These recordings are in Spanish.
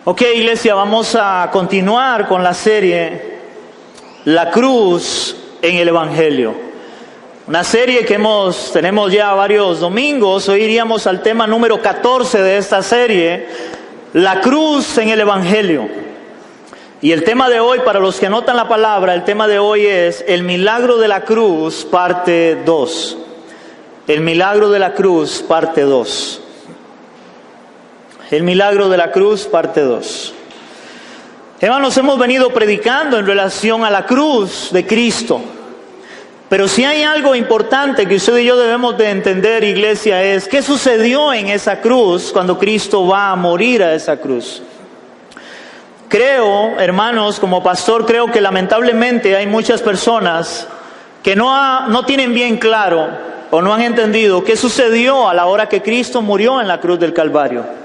Ok, iglesia, vamos a continuar con la serie La Cruz en el Evangelio. Una serie que tenemos ya varios domingos. Hoy iríamos al tema número 14 de esta serie, La Cruz en el Evangelio. Y el tema de hoy, para los que anotan la palabra, el tema de hoy es el milagro de la cruz, parte 2. El milagro de la cruz, parte 2. El milagro de la cruz, parte 2. Hermanos, hemos venido predicando en relación a la cruz de Cristo. Pero si hay algo importante que usted y yo debemos de entender, iglesia, es qué sucedió en esa cruz cuando Cristo va a morir a esa cruz. Creo, hermanos, como pastor, creo que lamentablemente hay muchas personas que no tienen bien claro o no han entendido qué sucedió a la hora que Cristo murió en la cruz del Calvario.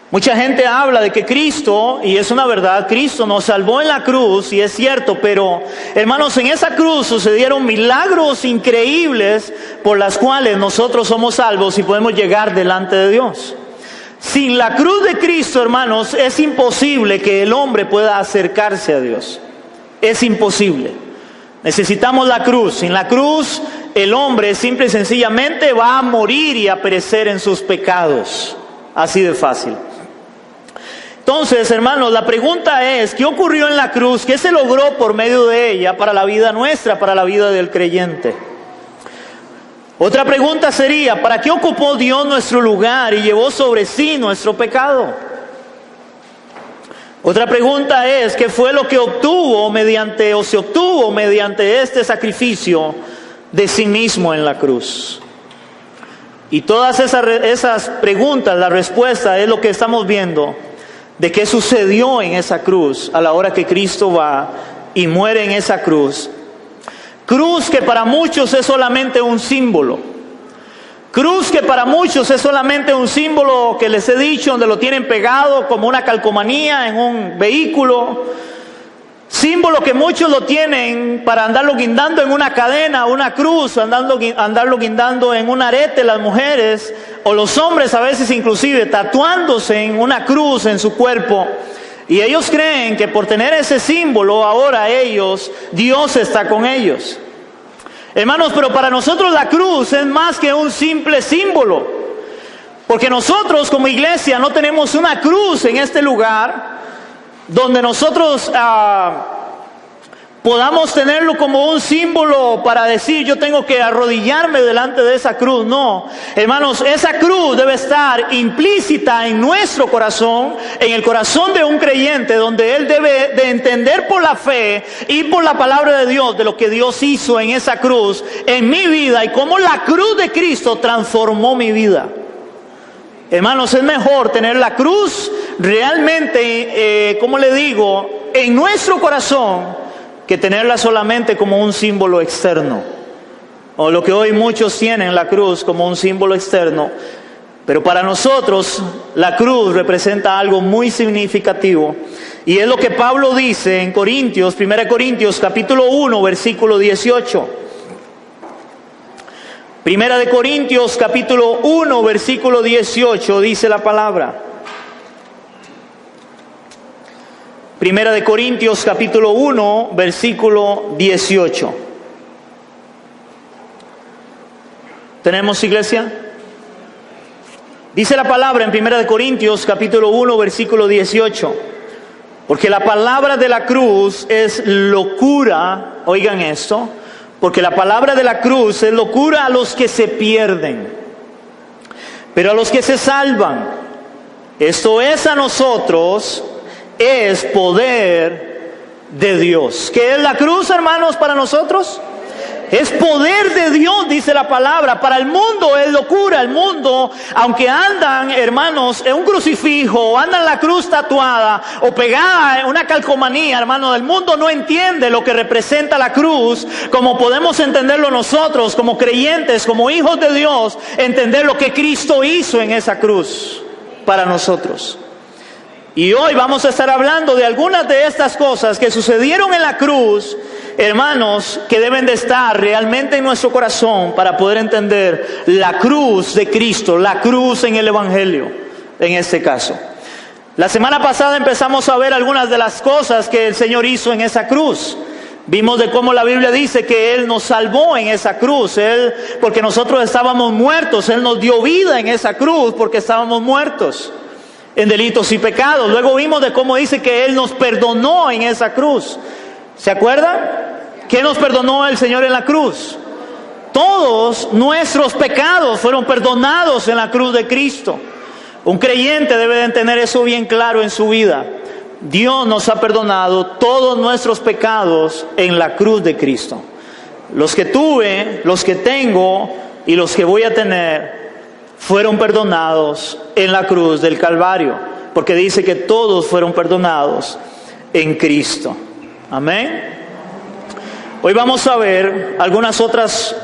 Mucha gente habla de que Cristo, y es una verdad, Cristo nos salvó en la cruz, y es cierto, pero hermanos, en esa cruz sucedieron milagros increíbles por las cuales nosotros somos salvos y podemos llegar delante de Dios. Sin la cruz de Cristo, hermanos, es imposible que el hombre pueda acercarse a Dios. Es imposible. Necesitamos la cruz. Sin la cruz, el hombre simple y sencillamente va a morir y a perecer en sus pecados. Así de fácil. Entonces, hermanos, la pregunta es, ¿qué ocurrió en la cruz? ¿Qué se logró por medio de ella para la vida nuestra, para la vida del creyente? Otra pregunta sería, ¿para qué ocupó Dios nuestro lugar y llevó sobre sí nuestro pecado? Otra pregunta es, ¿qué fue lo que se obtuvo mediante este sacrificio de sí mismo en la cruz? Y todas esas preguntas, la respuesta es lo que estamos viendo de qué sucedió en esa cruz a la hora que Cristo va y muere en esa cruz. Cruz que para muchos es solamente un símbolo. Cruz que para muchos es solamente un símbolo que les he dicho, donde lo tienen pegado como una calcomanía en un vehículo. Símbolo que muchos lo tienen para andarlo guindando en una cadena, una cruz, andarlo guindando en un arete las mujeres, o los hombres a veces inclusive tatuándose en una cruz en su cuerpo. Y ellos creen que por tener ese símbolo ahora Dios está con ellos. Hermanos, pero para nosotros la cruz es más que un simple símbolo. Porque nosotros como iglesia no tenemos una cruz en este lugar donde nosotros podamos tenerlo como un símbolo para decir yo tengo que arrodillarme delante de esa cruz. No, hermanos, esa cruz debe estar implícita en nuestro corazón, en el corazón de un creyente, donde él debe de entender por la fe y por la palabra de Dios de lo que Dios hizo en esa cruz, en mi vida, y cómo la cruz de Cristo transformó mi vida. Hermanos, es mejor tener la cruz realmente, en nuestro corazón, que tenerla solamente como un símbolo externo. O lo que hoy muchos tienen la cruz como un símbolo externo. Pero para nosotros la cruz representa algo muy significativo. Y es lo que Pablo dice en Corintios, 1 Corintios capítulo 1, versículo 18. Primera de Corintios capítulo 1 versículo 18 dice la palabra. Primera de Corintios capítulo 1 versículo 18. ¿Tenemos, iglesia? Dice la palabra en Primera de Corintios capítulo 1 versículo 18. Porque la palabra de la cruz es locura, oigan esto. Porque la palabra de la cruz es locura a los que se pierden, pero a los que se salvan, esto es a nosotros, es poder de Dios. ¿Qué es la cruz, hermanos, para nosotros? Es poder de Dios, dice la palabra. Para el mundo es locura. El mundo, aunque andan, hermanos, en un crucifijo, o andan la cruz tatuada o pegada en una calcomanía, hermanos, el mundo no entiende lo que representa la cruz como podemos entenderlo nosotros como creyentes, como hijos de Dios, entender lo que Cristo hizo en esa cruz para nosotros. Y hoy vamos a estar hablando de algunas de estas cosas que sucedieron en la cruz, hermanos, que deben de estar realmente en nuestro corazón para poder entender la cruz de Cristo, la cruz en el Evangelio, en este caso. La semana pasada empezamos a ver algunas de las cosas que el Señor hizo en esa cruz. Vimos de cómo la Biblia dice que Él nos salvó en esa cruz. Porque nosotros estábamos muertos, Él nos dio vida en esa cruz porque estábamos muertos en delitos y pecados. Luego vimos de cómo dice que Él nos perdonó en esa cruz. ¿Se acuerdan? ¿Qué nos perdonó el Señor en la cruz? Todos nuestros pecados fueron perdonados en la cruz de Cristo. Un creyente debe de tener eso bien claro en su vida. Dios nos ha perdonado todos nuestros pecados en la cruz de Cristo. Los que tuve, los que tengo y los que voy a tener fueron perdonados en la cruz del Calvario, porque dice que todos fueron perdonados en Cristo. Amén. Hoy vamos a ver algunas otras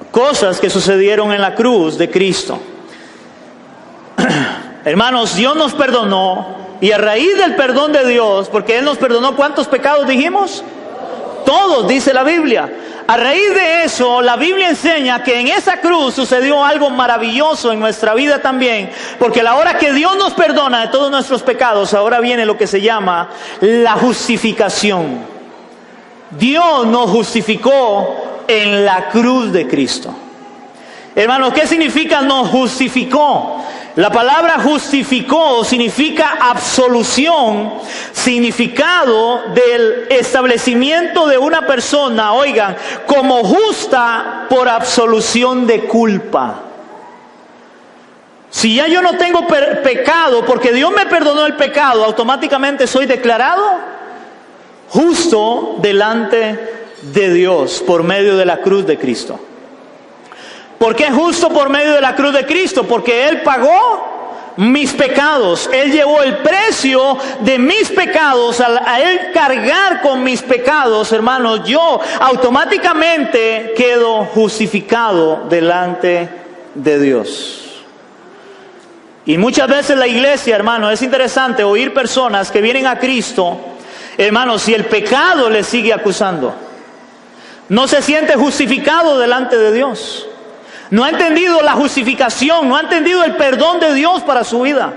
cosas que sucedieron en la cruz de Cristo. Hermanos, Dios nos perdonó, y a raíz del perdón de Dios, porque Él nos perdonó, ¿cuántos pecados dijimos? Todos, dice la Biblia. A raíz de eso, la Biblia enseña que en esa cruz sucedió algo maravilloso en nuestra vida también, porque a la hora que Dios nos perdona de todos nuestros pecados, ahora viene lo que se llama la justificación. Dios nos justificó en la cruz de Cristo. Hermanos, ¿qué significa nos justificó? La palabra justificó significa absolución, significado del establecimiento de una persona, oigan, como justa por absolución de culpa. Si ya yo no tengo pecado, porque Dios me perdonó el pecado, automáticamente soy declarado justo delante de Dios por medio de la cruz de Cristo. ¿Por qué justo por medio de la cruz de Cristo? Porque Él pagó mis pecados. Él llevó el precio de mis pecados. A Él cargar con mis pecados, hermanos, yo automáticamente quedo justificado delante de Dios. Y muchas veces la iglesia, hermano, es interesante oír personas que vienen a Cristo, hermanos, si el pecado les sigue acusando. No se siente justificado delante de Dios. No ha entendido la justificación, no ha entendido el perdón de Dios para su vida.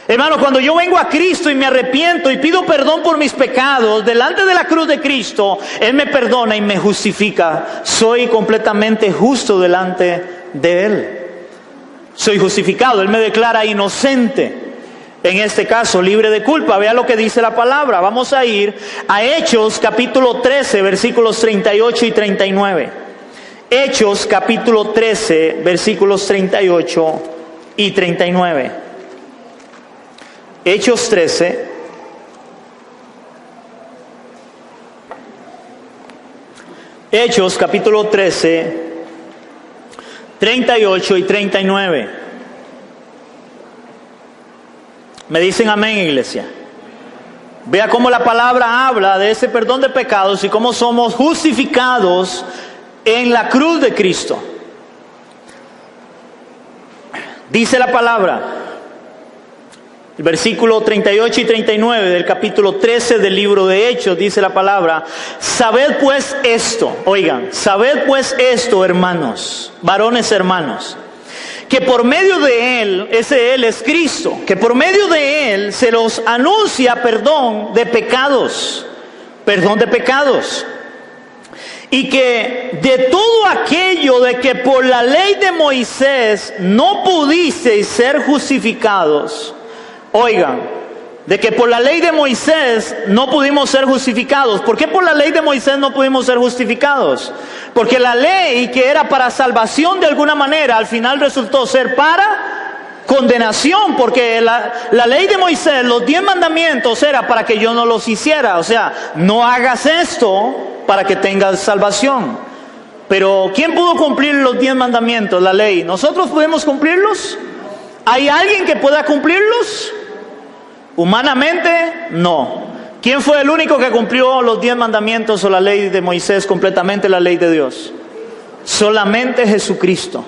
Hermano, cuando yo vengo a Cristo y me arrepiento y pido perdón por mis pecados, delante de la cruz de Cristo, Él me perdona y me justifica. Soy completamente justo delante de Él. Soy justificado, Él me declara inocente. En este caso, libre de culpa. Vea lo que dice la palabra. Vamos a ir a Hechos capítulo 13, versículos 38 y 39. Hechos capítulo 13, versículos 38 y 39. Hechos 13. Hechos capítulo 13, 38 y 39. ¿Me dicen amén, iglesia? Vea cómo la palabra habla de ese perdón de pecados y cómo somos justificados en la cruz de Cristo. Dice la palabra, el versículo 38 y 39 del capítulo 13 del libro de Hechos, dice la palabra: sabed pues esto, oigan, sabed pues esto, hermanos, varones hermanos, que por medio de Él, ese Él es Cristo, que por medio de Él se los anuncia perdón de pecados, y que de todo aquello de que por la ley de Moisés no pudisteis ser justificados, oigan, de que por la ley de Moisés no pudimos ser justificados. ¿Por qué por la ley de Moisés no pudimos ser justificados? Porque la ley, que era para salvación de alguna manera, al final resultó ser para condenación, porque la ley de Moisés, los 10 mandamientos, era para que yo no los hiciera. O sea, no hagas esto para que tengas salvación. Pero ¿quién pudo cumplir los 10 mandamientos, la ley? ¿Nosotros podemos cumplirlos? ¿Hay alguien que pueda cumplirlos? Humanamente, no. ¿Quién fue el único que cumplió los 10 mandamientos o la ley de Moisés completamente, la ley de Dios? Solamente Jesucristo.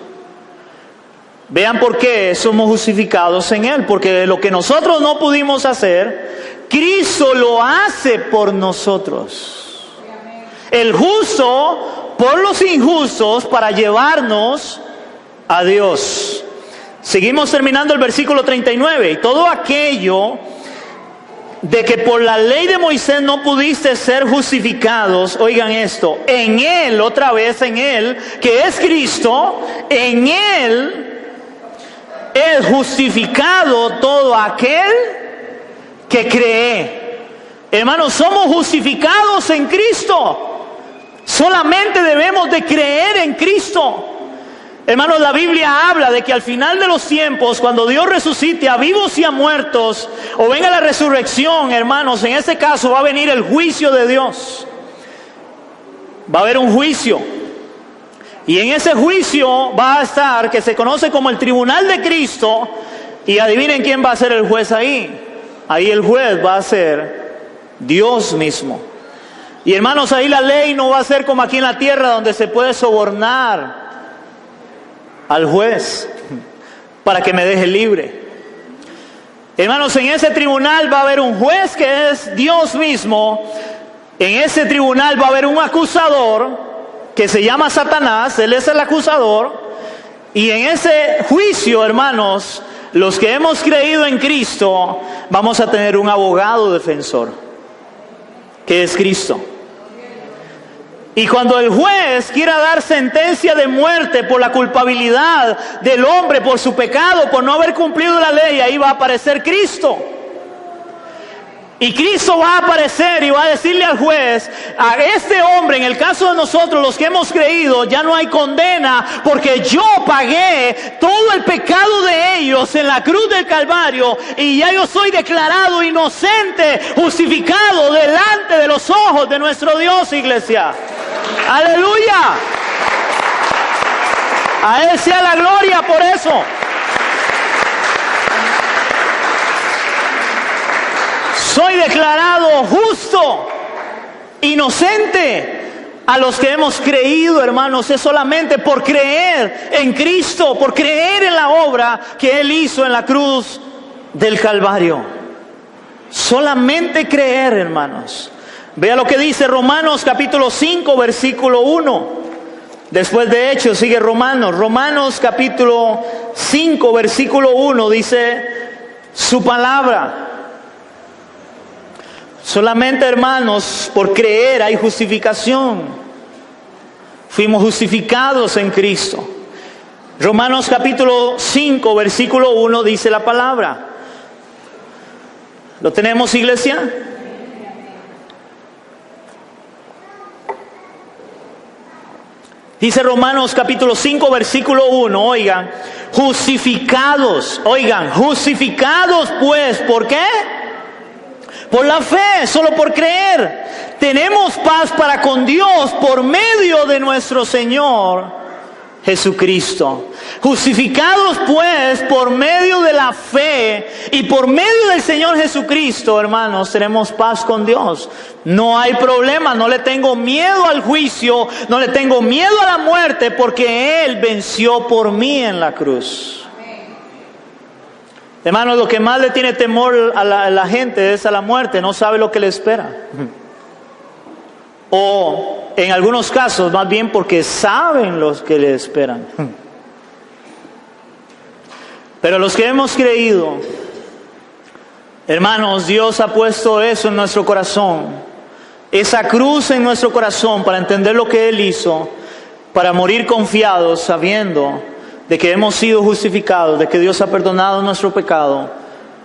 Vean por qué somos justificados en Él. Porque lo que nosotros no pudimos hacer, Cristo lo hace por nosotros. El justo por los injustos para llevarnos a Dios. Seguimos terminando el versículo 39. Y todo aquello de que por la ley de Moisés no pudiste ser justificados, oigan esto, en Él, otra vez en Él, que es Cristo, en Él es justificado todo aquel que cree. Hermanos, somos justificados en Cristo. Solamente debemos de creer en Cristo. Hermanos, la Biblia habla de que al final de los tiempos, cuando Dios resucite a vivos y a muertos, o venga la resurrección, hermanos, en ese caso va a venir el juicio de Dios. Va a haber un juicio. Y en ese juicio va a estar, que se conoce como el tribunal de Cristo, y adivinen quién va a ser el juez ahí. Ahí el juez va a ser Dios mismo. Y hermanos, ahí la ley no va a ser como aquí en la tierra, donde se puede sobornar al juez para que me deje libre. Hermanos, en ese tribunal va a haber un juez que es Dios mismo. En ese tribunal va a haber un acusador que se llama Satanás. Él es el acusador. Y en ese juicio, hermanos, los que hemos creído en Cristo, vamos a tener un abogado defensor, que es Cristo. Y cuando el juez quiera dar sentencia de muerte por la culpabilidad del hombre, por su pecado, por no haber cumplido la ley, ahí va a aparecer Cristo. Y Cristo va a aparecer y va a decirle al juez, a este hombre, en el caso de nosotros, los que hemos creído, ya no hay condena, porque yo pagué todo el pecado de ellos en la cruz del Calvario, y ya yo soy declarado inocente, justificado delante de los ojos de nuestro Dios, iglesia. ¡Aleluya! A Él sea la gloria por eso. Soy declarado justo, inocente. A los que hemos creído, hermanos, es solamente por creer en Cristo, por creer en la obra que Él hizo en la cruz del Calvario. Solamente creer, hermanos. Vea lo que dice Romanos capítulo 5, versículo 1. Después de Hechos sigue Romanos. Romanos capítulo 5, versículo 1 dice su palabra. Solamente, hermanos, por creer hay justificación. Fuimos justificados en Cristo. Romanos capítulo 5, versículo 1 dice la palabra. ¿Lo tenemos, iglesia? Dice Romanos capítulo 5, versículo 1, oigan, justificados pues, ¿por qué? Por la fe, solo por creer. Tenemos paz para con Dios por medio de nuestro Señor Jesucristo. Justificados pues por medio de la fe y por medio del Señor Jesucristo, hermanos, tenemos paz con Dios. No hay problema, no le tengo miedo al juicio, no le tengo miedo a la muerte, porque Él venció por mí en la cruz. Hermanos, lo que más le tiene temor a la gente es a la muerte, no sabe lo que le espera. O en algunos casos, más bien porque saben los que le esperan. Pero los que hemos creído, hermanos, Dios ha puesto eso en nuestro corazón, esa cruz en nuestro corazón, para entender lo que Él hizo, para morir confiados, sabiendo de que hemos sido justificados, de que Dios ha perdonado nuestro pecado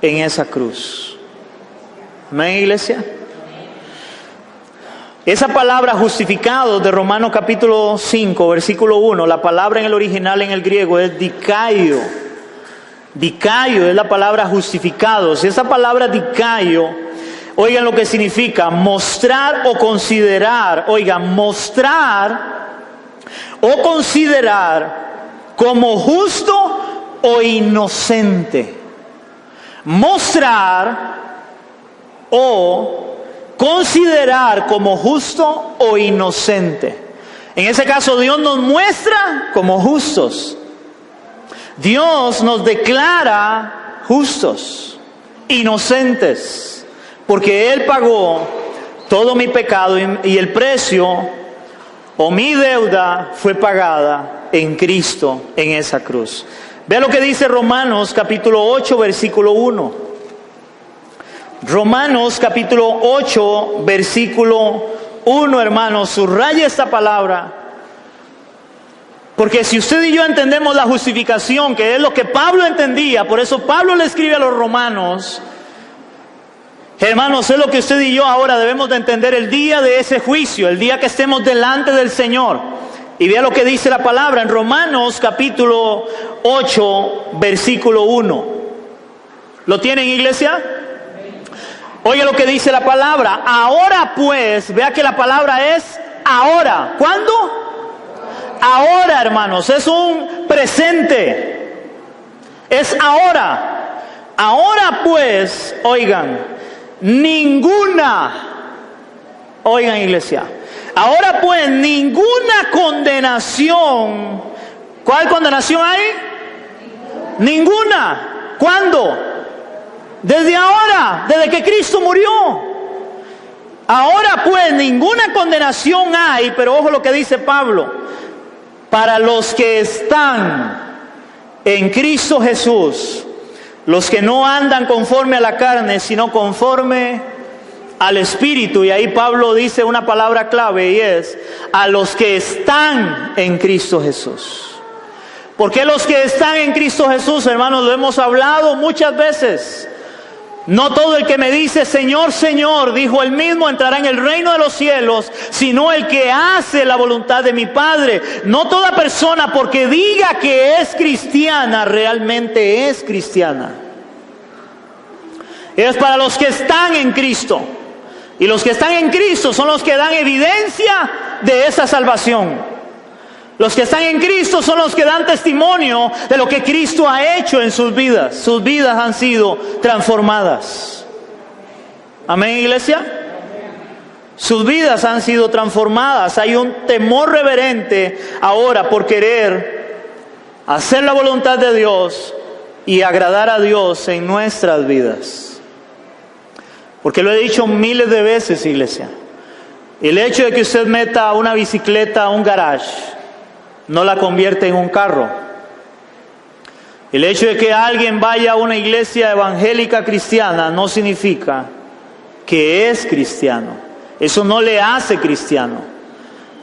en esa cruz. Amén, iglesia. Esa palabra justificado de Romanos capítulo 5, versículo 1, la palabra en el original en el griego es dikaio. Dikaio es la palabra justificados. Esa palabra dikaio, oigan lo que significa: mostrar o considerar. Oigan, mostrar o considerar como justo o inocente. Mostrar o considerar como justo o inocente. En ese caso, Dios nos muestra como justos. Dios nos declara justos, inocentes, porque Él pagó todo mi pecado y el precio o mi deuda fue pagada en Cristo en esa cruz. Vea lo que dice Romanos capítulo 8, versículo 1. Romanos capítulo 8, versículo 1, hermanos. Subraya esta palabra. Porque si usted y yo entendemos la justificación, que es lo que Pablo entendía, por eso Pablo le escribe a los romanos, hermanos, es lo que usted y yo ahora debemos de entender el día de ese juicio, el día que estemos delante del Señor. Y vea lo que dice la palabra en Romanos capítulo 8, versículo 1. ¿Lo tienen, iglesia? Oiga lo que dice la palabra. Ahora pues, vea que la palabra es ahora. ¿Cuándo? Ahora, hermanos, es un presente. Es ahora. Ahora pues, oigan, oigan, iglesia, ahora pues ninguna condenación. ¿Cuál condenación hay? Ninguna. ¿Cuándo? Desde ahora, desde que Cristo murió. Ahora pues ninguna condenación hay, pero ojo lo que dice Pablo, para los que están en Cristo Jesús, los que no andan conforme a la carne, sino conforme al Espíritu. Y ahí Pablo dice una palabra clave, y es a los que están en Cristo Jesús. ¿Por qué los que están en Cristo Jesús, hermanos? Lo hemos hablado muchas veces. No todo el que me dice Señor, Señor, dijo él mismo, entrará en el reino de los cielos, sino el que hace la voluntad de mi Padre. No toda persona porque diga que es cristiana, realmente es cristiana. Es para los que están en Cristo. Y los que están en Cristo son los que dan evidencia de esa salvación. Los que están en Cristo son los que dan testimonio de lo que Cristo ha hecho en sus vidas. Sus vidas han sido transformadas. Amén, iglesia. Sus vidas han sido transformadas. Hay un temor reverente ahora por querer hacer la voluntad de Dios y agradar a Dios en nuestras vidas. Porque lo he dicho miles de veces, iglesia. El hecho de que usted meta una bicicleta a un garage no la convierte en un carro. El hecho de que alguien vaya a una iglesia evangélica cristiana no significa que es cristiano. Eso no le hace cristiano.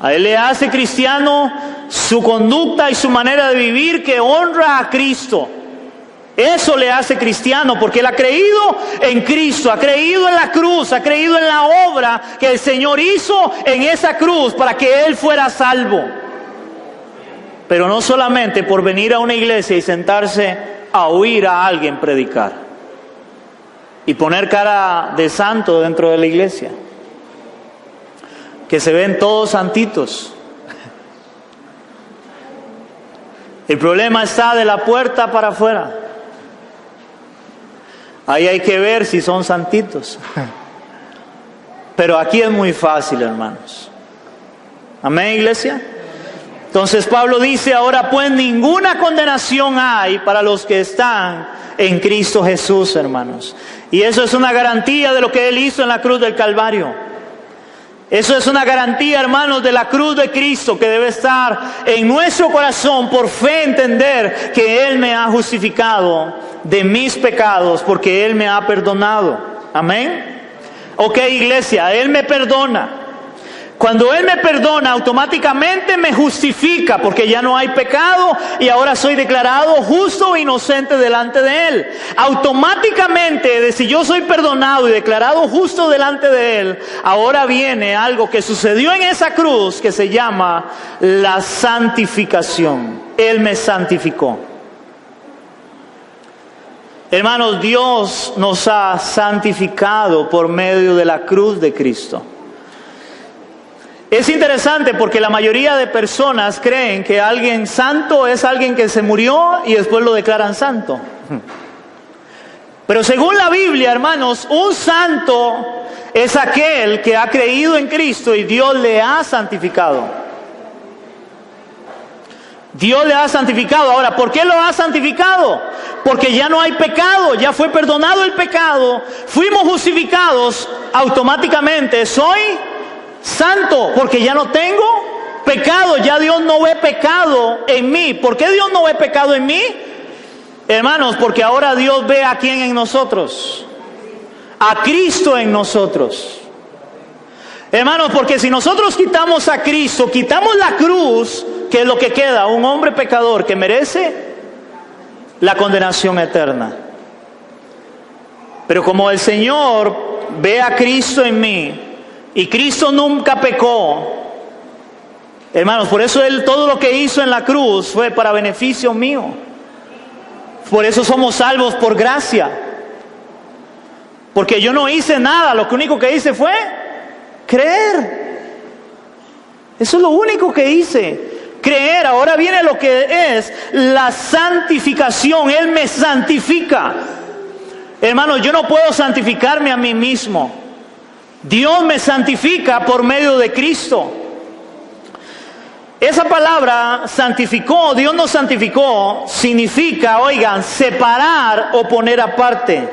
A él le hace cristiano su conducta y su manera de vivir que honra a Cristo. Eso le hace cristiano, porque él ha creído en Cristo, ha creído en la cruz, ha creído en la obra que el Señor hizo en esa cruz para que él fuera salvo. Pero no solamente por venir a una iglesia y sentarse a oír a alguien predicar y poner cara de santo dentro de la iglesia, que se ven todos santitos. El problema está de la puerta para afuera. Ahí hay que ver si son santitos. Pero aquí es muy fácil, hermanos. Amén, iglesia. Entonces Pablo dice, ahora pues ninguna condenación hay para los que están en Cristo Jesús, hermanos. Y eso es una garantía de lo que Él hizo en la cruz del Calvario. Eso es una garantía, hermanos, de la cruz de Cristo que debe estar en nuestro corazón, por fe entender que Él me ha justificado de mis pecados porque Él me ha perdonado. Amén. Ok, iglesia, Él me perdona. Cuando Él me perdona, automáticamente me justifica, porque ya no hay pecado y ahora soy declarado justo e inocente delante de Él. Automáticamente, si yo soy perdonado y declarado justo delante de Él, ahora viene algo que sucedió en esa cruz que se llama la santificación. Él me santificó. Hermanos, Dios nos ha santificado por medio de la cruz de Cristo. Es interesante porque la mayoría de personas creen que alguien santo es alguien que se murió y después lo declaran santo. Pero según la Biblia, hermanos, un santo es aquel que ha creído en Cristo y Dios le ha santificado. Dios le ha santificado. Ahora, ¿por qué lo ha santificado? Porque ya no hay pecado, ya fue perdonado el pecado, fuimos justificados, automáticamente soy santo, porque ya no tengo pecado, ya Dios no ve pecado en mí. ¿Por qué Dios no ve pecado en mí? Hermanos, porque ahora Dios ve a quién en nosotros, a Cristo en nosotros. Hermanos, porque si nosotros quitamos a Cristo, quitamos la cruz, ¿qué es lo que queda? Un hombre pecador que merece la condenación eterna. Pero como el Señor ve a Cristo en mí, y Cristo nunca pecó, hermanos, por eso Él todo lo que hizo en la cruz fue para beneficio mío. Por eso somos salvos por gracia. Porque yo no hice nada, lo único que hice fue creer. Eso es lo único que hice. Creer. Ahora viene lo que es la santificación. Él me santifica. Hermanos, yo no puedo santificarme a mí mismo. Dios me santifica por medio de Cristo. Esa palabra santificó, Dios nos santificó, significa, oigan, separar o poner aparte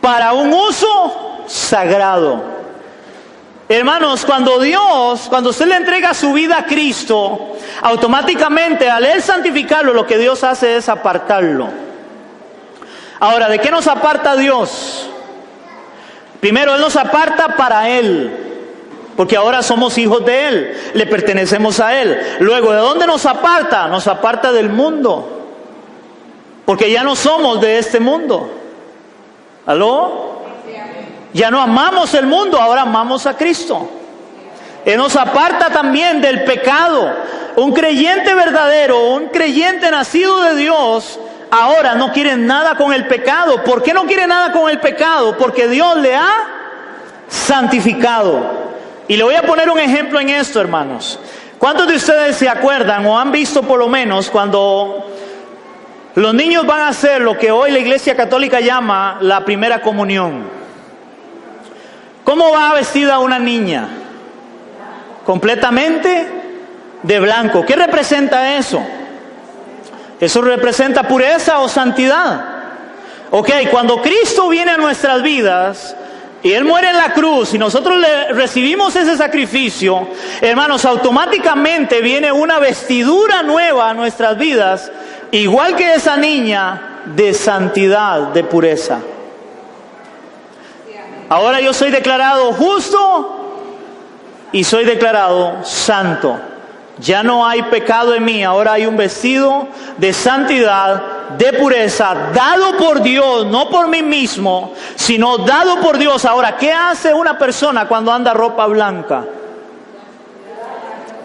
para un uso sagrado. Hermanos, cuando usted le entrega su vida a Cristo, automáticamente al Él santificarlo, lo que Dios hace es apartarlo. Ahora, ¿de qué nos aparta Dios? Primero, Él nos aparta para Él. Porque ahora somos hijos de Él, le pertenecemos a Él. Luego, ¿de dónde nos aparta? Nos aparta del mundo. Porque ya no somos de este mundo. ¿Aló? Ya no amamos el mundo, ahora amamos a Cristo. Él nos aparta también del pecado. Un creyente verdadero, un creyente nacido de Dios, ahora no quiere nada con el pecado. ¿Por qué no quiere nada con el pecado? Porque Dios le ha santificado. Y le voy a poner un ejemplo en esto, hermanos. ¿Cuántos de ustedes se acuerdan o han visto por lo menos cuando los niños van a hacer lo que hoy la Iglesia Católica llama la primera comunión? ¿Cómo va vestida una niña? Completamente de blanco. ¿Qué representa eso? Eso representa pureza o santidad. Ok, cuando Cristo viene a nuestras vidas y Él muere en la cruz y nosotros le recibimos ese sacrificio, hermanos, automáticamente viene una vestidura nueva a nuestras vidas, igual que esa niña, de santidad, de pureza. Ahora yo soy declarado justo y soy declarado santo. Ya no hay pecado en mí, ahora hay un vestido de santidad, de pureza, dado por Dios, no por mí mismo, sino dado por Dios. Ahora, ¿qué hace una persona cuando anda ropa blanca?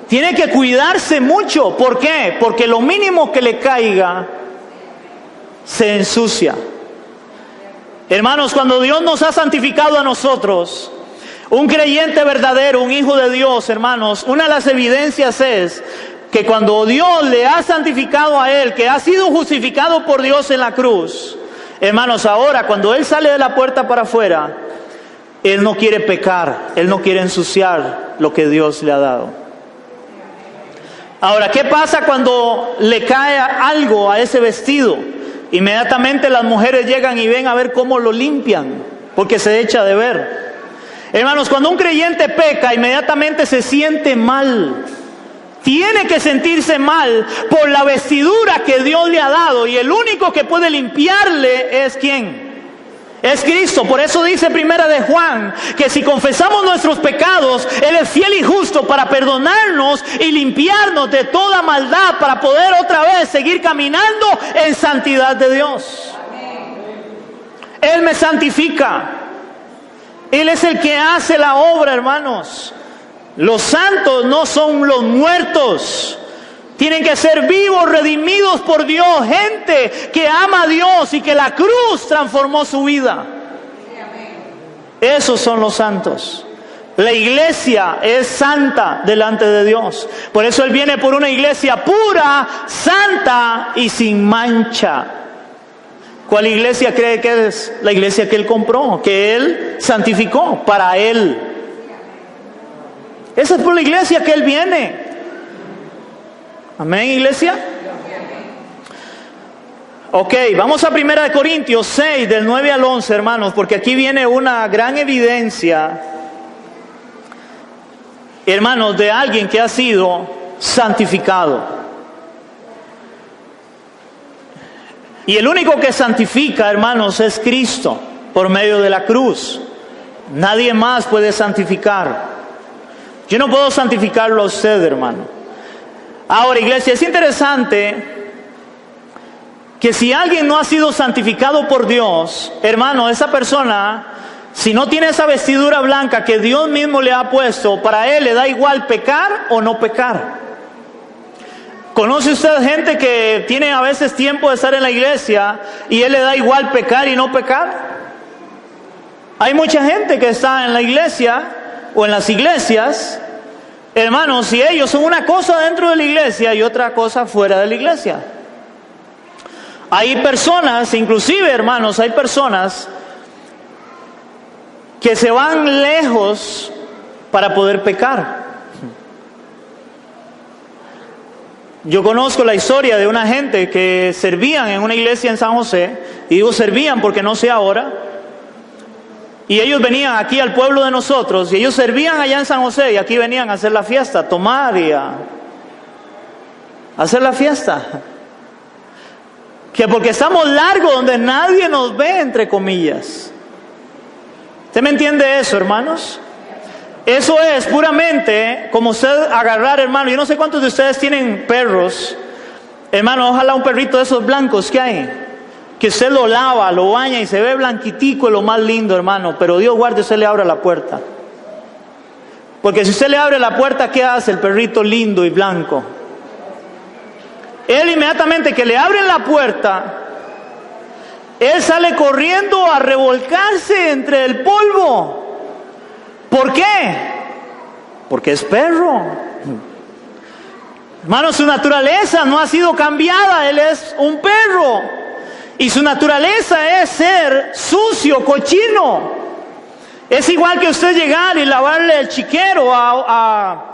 Tiene que cuidarse mucho. ¿Por qué? Porque lo mínimo que le caiga se ensucia. Hermanos, cuando Dios nos ha santificado a nosotros, un creyente verdadero, un hijo de Dios, hermanos, una de las evidencias es que cuando Dios le ha santificado a él, que ha sido justificado por Dios en la cruz, hermanos, ahora cuando él sale de la puerta para afuera, él no quiere pecar, él no quiere ensuciar lo que Dios le ha dado. Ahora, ¿qué pasa cuando le cae algo a ese vestido? Inmediatamente las mujeres llegan y ven a ver cómo lo limpian, porque se echa de ver. Hermanos, cuando un creyente peca, inmediatamente se siente mal. Tiene que sentirse mal por la vestidura que Dios le ha dado. Y el único que puede limpiarle es ¿quién? Es Cristo. Por eso dice Primera de Juan, que si confesamos nuestros pecados, Él es fiel y justo para perdonarnos y limpiarnos de toda maldad, para poder otra vez seguir caminando en santidad de Dios. Él me santifica. Él es el que hace la obra, hermanos. Los santos no son los muertos. Tienen que ser vivos, redimidos por Dios. Gente que ama a Dios y que la cruz transformó su vida. Esos son los santos. La iglesia es santa delante de Dios. Por eso Él viene por una iglesia pura, santa y sin mancha. ¿Cuál iglesia cree que es? La iglesia que Él compró, que Él santificó para Él. Esa es por la iglesia que Él viene. Amén, iglesia. Ok, vamos a 1 Corintios 6, del 9 al 11, hermanos, porque aquí viene una gran evidencia, hermanos, de alguien que ha sido santificado. Y el único que santifica, hermanos, es Cristo por medio de la cruz. Nadie más puede santificar. Yo no puedo santificarlo a usted, hermano. Ahora, iglesia, es interesante que si alguien no ha sido santificado por Dios, hermano, esa persona, si no tiene esa vestidura blanca que Dios mismo le ha puesto, para él le da igual pecar o no pecar. ¿Conoce usted gente que tiene a veces tiempo de estar en la iglesia y él le da igual pecar y no pecar? Hay mucha gente que está en la iglesia o en las iglesias, hermanos, y ellos son una cosa dentro de la iglesia y otra cosa fuera de la iglesia. Hay personas, inclusive, hermanos, hay personas que se van lejos para poder pecar. Yo conozco la historia de una gente que servían en una iglesia en San José, y digo servían porque no sé ahora, y ellos venían aquí al pueblo de nosotros, y ellos servían allá en San José, y aquí venían a hacer la fiesta, a tomar y a hacer la fiesta. Que porque estamos largos donde nadie nos ve, entre comillas. ¿Usted me entiende eso, hermanos? Eso es puramente como usted agarrar, hermano. Yo no sé cuántos de ustedes tienen perros. Hermano, ojalá un perrito de esos blancos que hay, que usted lo lava, lo baña y se ve blanquitico y lo más lindo, hermano. Pero Dios guarde, usted le abre la puerta. Porque si usted le abre la puerta, ¿qué hace el perrito lindo y blanco? Él inmediatamente que le abren la puerta, él sale corriendo a revolcarse entre el polvo. ¿Por qué? Porque es perro. Hermano, su naturaleza no ha sido cambiada, él es un perro. Y su naturaleza es ser sucio, cochino. Es igual que usted llegar y lavarle el chiquero a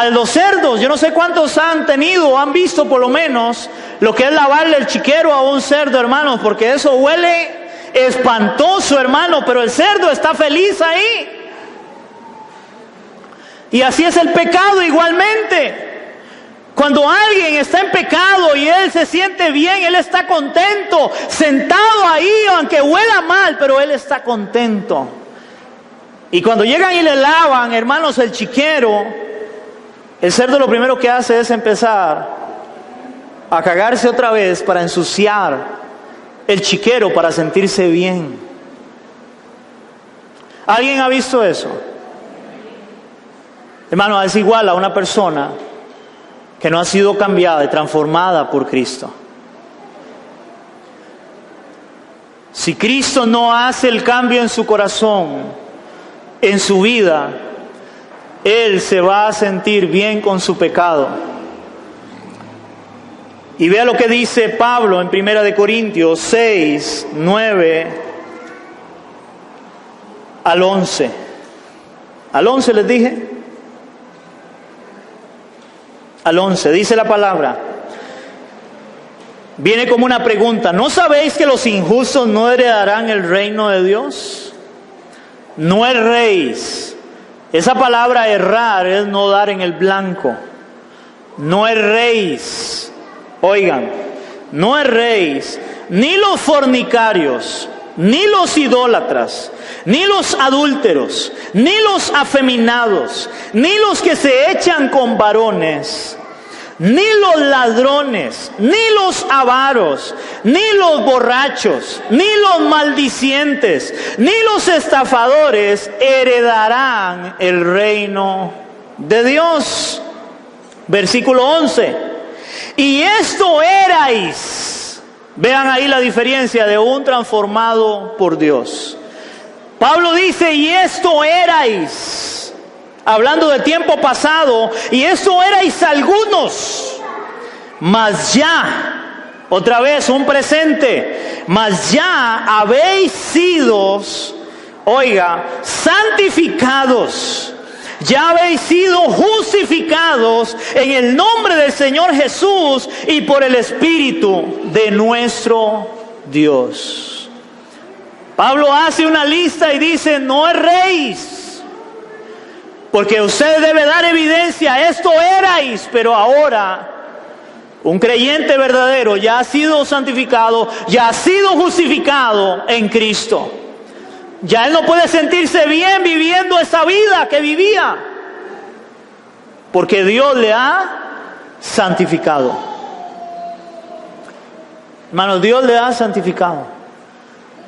los cerdos. Yo no sé cuántos han tenido o han visto por lo menos lo que es lavarle el chiquero a un cerdo, hermanos, porque eso huele espantoso, hermano, pero el cerdo está feliz ahí. Y así es el pecado igualmente. Cuando alguien está en pecado y él se siente bien, él está contento, sentado ahí, aunque huela mal, pero él está contento. Y cuando llegan y le lavan, hermanos, el chiquero, el cerdo lo primero que hace es empezar a cagarse otra vez para ensuciar el chiquero, para sentirse bien. ¿Alguien ha visto eso? Hermano, es igual a una persona que no ha sido cambiada y transformada por Cristo. Si Cristo no hace el cambio en su corazón, en su vida, él se va a sentir bien con su pecado. Y vea lo que dice Pablo en 1 Corintios 6, 9 al 11. Al 11 les dije. Al 11, dice la palabra. Viene como una pregunta. ¿No sabéis que los injustos no heredarán el reino de Dios? No erréis. Esa palabra errar es no dar en el blanco. No erréis. Oigan, no erréis, ni los fornicarios, ni los idólatras, ni los adúlteros, ni los afeminados, ni los que se echan con varones, ni los ladrones, ni los avaros, ni los borrachos, ni los maldicientes, ni los estafadores heredarán el reino de Dios. Versículo 11. Y esto erais. Vean ahí la diferencia de un transformado por Dios. Pablo dice, y esto erais, hablando de tiempo pasado, y esto erais algunos, mas ya, otra vez un presente, mas ya habéis sido, oiga, santificados, ya habéis sido justificados en el nombre del Señor Jesús y por el Espíritu de nuestro Dios. Pablo hace una lista y dice, no erréis, porque usted debe dar evidencia, esto erais, pero ahora Un creyente verdadero ya ha sido santificado, ya ha sido justificado en Cristo. Ya él no puede sentirse bien viviendo esa vida que vivía, porque Dios le ha santificado. Hermanos, Dios le ha santificado.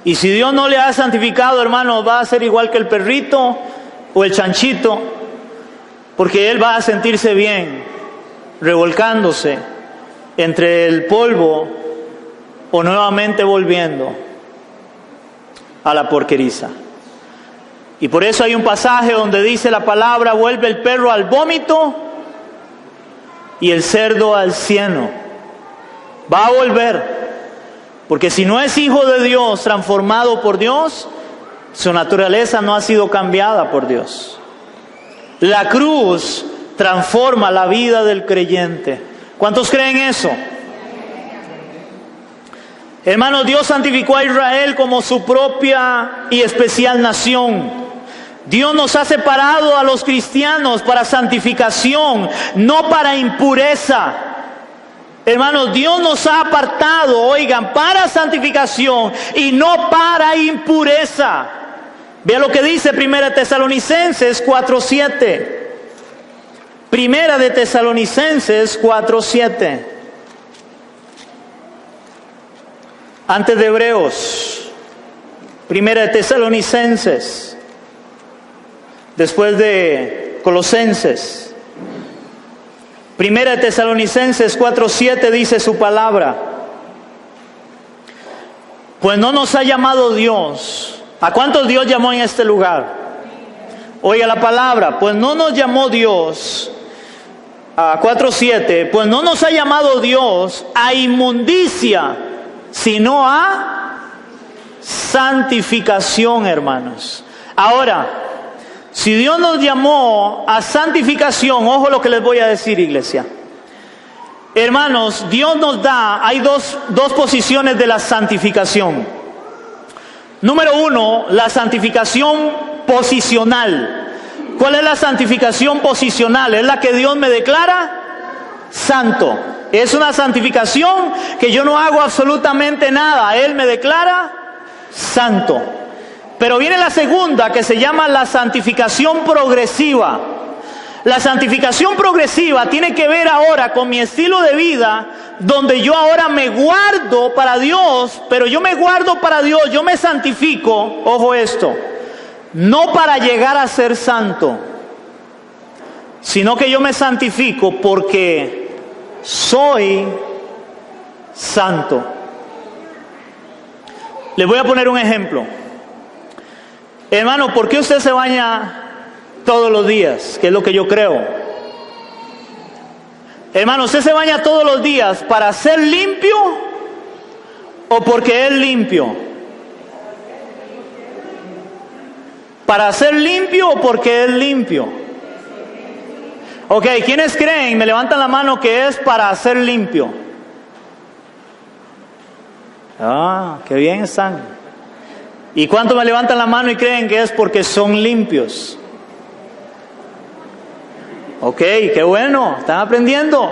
Y si Dios no le ha santificado, hermanos, va a ser igual que el perrito o el chanchito, porque él va a sentirse bien revolcándose entre el polvo o nuevamente volviendo a la porqueriza. Y por eso hay un pasaje donde dice la palabra: vuelve el perro al vómito y el cerdo al cieno. Va a volver, porque si no es hijo de Dios, transformado por Dios, su naturaleza no ha sido cambiada por Dios. La cruz transforma la vida del creyente. ¿Cuántos creen eso? Hermanos, Dios santificó a Israel como su propia y especial nación. Dios nos ha separado a los cristianos para santificación, no para impureza. Hermanos, Dios nos ha apartado, oigan, para santificación y no para impureza. Vea lo que dice 1 Tesalonicenses 4:7. 1 Tesalonicenses 4:7. Antes de Hebreos, 1 Tesalonicenses, después de Colosenses. 1 Tesalonicenses 4:7 dice su palabra: pues no nos ha llamado Dios. ¿A cuántos Dios llamó en este lugar? Oiga la palabra: pues no nos llamó Dios. 4:7, pues no nos ha llamado Dios a inmundicia, sino a santificación, hermanos. Ahora, si Dios nos llamó a santificación, ojo lo que les voy a decir, iglesia. Hermanos, Dios nos da, hay dos posiciones de la santificación. Número uno, la santificación posicional. ¿Cuál es la santificación posicional? Es la que Dios me declara santo. Es una santificación que yo no hago absolutamente nada. Él me declara santo. Pero viene la segunda, que se llama la santificación progresiva. La santificación progresiva tiene que ver ahora con mi estilo de vida, donde yo ahora me guardo para Dios, pero yo me guardo para Dios, yo me santifico, ojo esto, no para llegar a ser santo, sino que yo me santifico porque soy santo. Les voy a poner un ejemplo. Hermano, ¿por qué usted se baña todos los días? Que es lo que yo creo. Hermano, ¿usted se baña todos los días para ser limpio o porque es limpio? ¿Para ser limpio o porque es limpio? Ok, ¿quiénes creen? Me levantan la mano que es para ser limpio. Ah, qué bien están. ¿Y cuántos me levantan la mano y creen que es porque son limpios? Ok, qué bueno, están aprendiendo.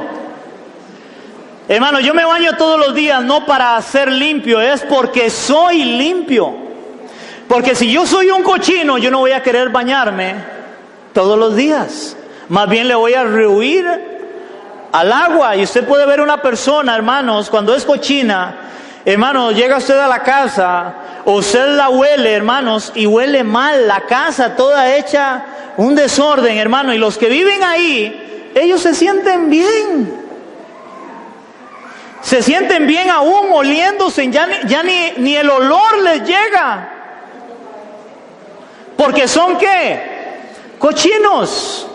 Hermano, yo me baño todos los días no para ser limpio, es porque soy limpio. Porque si yo soy un cochino, yo no voy a querer bañarme todos los días. Más bien le voy a rehuir al agua. Y usted puede ver una persona, hermanos, cuando es cochina, hermano, llega usted a la casa, o usted la huele, hermanos, y huele mal, la casa toda hecha un desorden, hermano. Y los que viven ahí, ellos se sienten bien. Se sienten bien aún oliéndose, ya ni el olor les llega. Porque son ¿qué? Cochinos.